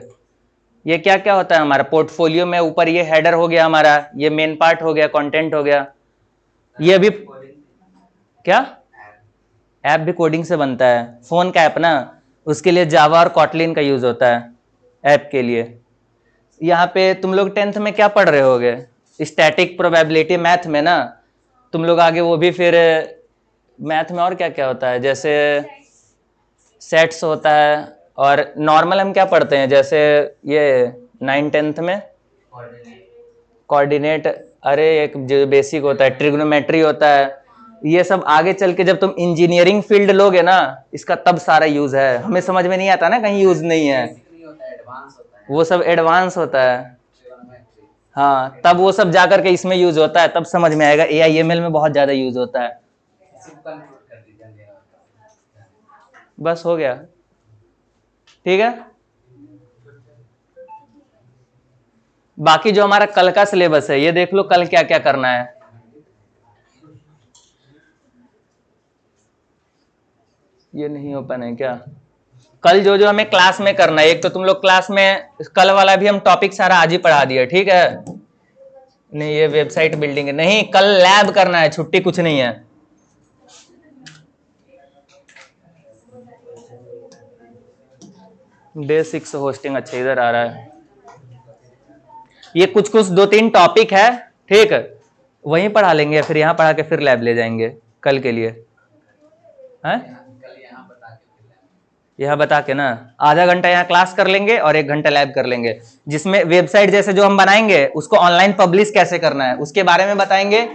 ये क्या क्या होता है हमारा पोर्टफोलियो में, ऊपर ये हेडर हो गया हमारा, ये मेन पार्ट हो गया, कंटेंट हो गया। ये भी क्या, ऐप भी कोडिंग से बनता है। फोन का ऐप ना, उसके लिए जावा और कॉटलिन का यूज होता है ऐप के लिए। यहाँ पे तुम लोग 10th में क्या पढ़ रहे होगे, स्टैटिक प्रोबेबिलिटी मैथ में ना। तुम लोग आगे वो भी फिर मैथ में और क्या क्या होता है, जैसे सेट्स होता है। और नॉर्मल हम क्या पढ़ते हैं, जैसे ये 9th-10th में कोऑर्डिनेट, अरे एक जो बेसिक होता है ट्रिग्नोमेट्री होता है। ये सब आगे चल के जब तुम इंजीनियरिंग फील्ड लोगे ना, इसका तब सारा यूज है। हमें समझ में नहीं आता ना, कहीं यूज नहीं है। वो सब एडवांस होता है। हाँ, तब वो सब जाकर के इसमें यूज होता है, तब समझ में आएगा। AI/ML में बहुत ज्यादा यूज होता है। बस हो गया, ठीक है। बाकी जो हमारा कल का सिलेबस है, ये देख लो कल क्या क्या करना है। ये नहीं ओपन है क्या, कल जो जो हमें क्लास में करना है। एक तो तुम लोग क्लास में कल वाला भी हम टॉपिक सारा आज ही पढ़ा दिया, ठीक है। नहीं, ये वेबसाइट बिल्डिंग है, नहीं, कल लैब करना है, छुट्टी कुछ नहीं है। डे 6 होस्टिंग, अच्छा इधर आ रहा है। ये कुछ कुछ 2-3 टॉपिक है, ठीक है, वहीं पढ़ा लेंगे, फिर यहाँ पढ़ा के फिर लैब ले जाएंगे कल के लिए। है, यह बता के ना आधा घंटा यहाँ क्लास कर लेंगे और 1 घंटा लैब कर लेंगे, जिसमें वेबसाइट जैसे जो हम बनाएंगे उसको ऑनलाइन पब्लिश कैसे करना है उसके बारे में बताएंगे।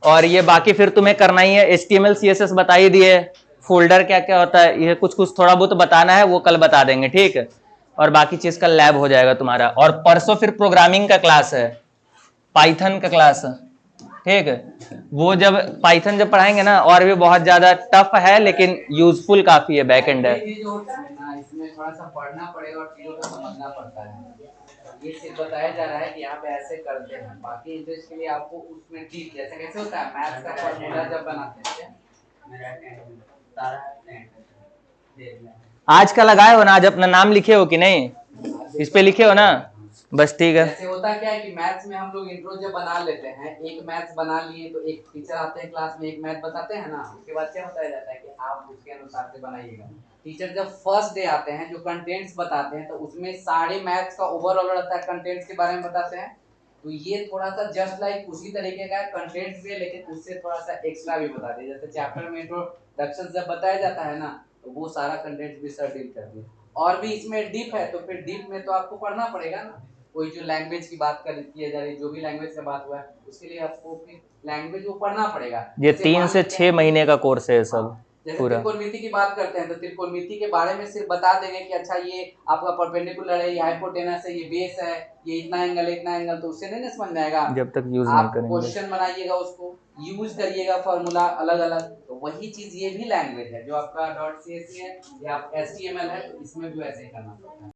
और ये बाकी फिर तुम्हें करना ही है, HTML CSS बता ही दिए, फोल्डर क्या क्या होता है, ये कुछ कुछ थोड़ा बहुत बताना है, वो कल बता देंगे, ठीक है। और बाकी चीज का लैब हो जाएगा तुम्हारा। और परसों फिर प्रोग्रामिंग का क्लास है, पाइथन का क्लास है, ठीक है। वो जब पाइथन जब पढ़ाएंगे ना, और भी बहुत ज्यादा टफ है लेकिन यूजफुल काफी है, बैकएंड है।
ये जो होता है ना, इसमें थोड़ा सा पढ़ना पड़ेगा और चीजों को समझना पड़ता है। ये सिर्फ बताया जा रहा है कि यहाँ पे ऐसे करते हैं, बाकी इंटरेस्ट के लिए आपको उसमें ठीक, जैसे कैसे होता है मैथ्स का फॉर्मूला जब बनाते हैं।
आज का लगाए हो ना, आज अपना नाम लिखे हो कि नहीं। इस पे लिखे हो ना, बस ठीक है।
जैसे होता क्या है कि मैथ्स में हम लोग इंट्रो जब बना लेते हैं, एक मैथ्स बना लिए तो एक टीचर आते हैं क्लास में, एक मैथ बताते हैं ना, उसके बाद क्या बताया जाता है कि आप उसके अनुसार से बनाइएगा। टीचर जब फर्स्ट डे आते हैं, जो कंटेंट्स बताते हैं, तो उसमें सारे मैथ्स का ओवरऑल रहता है, कंटेंट्स के बारे में बताते हैं। तो ये थोड़ा सा जस्ट लाइक उसी तरीके का कंटेंट्स भी है, लेकिन उससे थोड़ा सा एक्स्ट्रा भी बता दिया। जैसे चैप्टर में इंट्रोडक्शन जब बताया जाता है ना, तो वो सारा कंटेंट भी सर डील कर दिया। और भी इसमें डीप है, तो फिर डीप में तो आपको पढ़ना पड़ेगा ना। कोई जो लैंग्वेज की बात कर किया जा रही, जो भी लैंग्वेज का बात हुआ है, उसके लिए आपको लैंग्वेज वो पढ़ना पड़ेगा।
ये
जैसे
3
मान
से
लेते
6
हैं,
महीने का कोर्स है ये
हाँ,
सब
जैसे
पूरा।
त्रिकोणमिति की बात करते हैं, तो त्रिकोणमिति के बारे में सिर्फ बता देंगे कि अच्छा ये आपका परपेंडिकुलर है, ये हाइपोटेनस है, ये बेस है, ये इतना एंगल इतना एंगल, तो उससे नहीं ना समझ में आएगा।
जब तक यूज नहीं
आप
करेंगे।
क्वेश्चन बनाइएगा, उसको यूज करिएगा, फॉर्मूला अलग अलग। तो वही चीज ये भी लैंग्वेज है, जो आपका .csc है या HTML है, तो इसमें भी वैसे ही करना पड़ता है।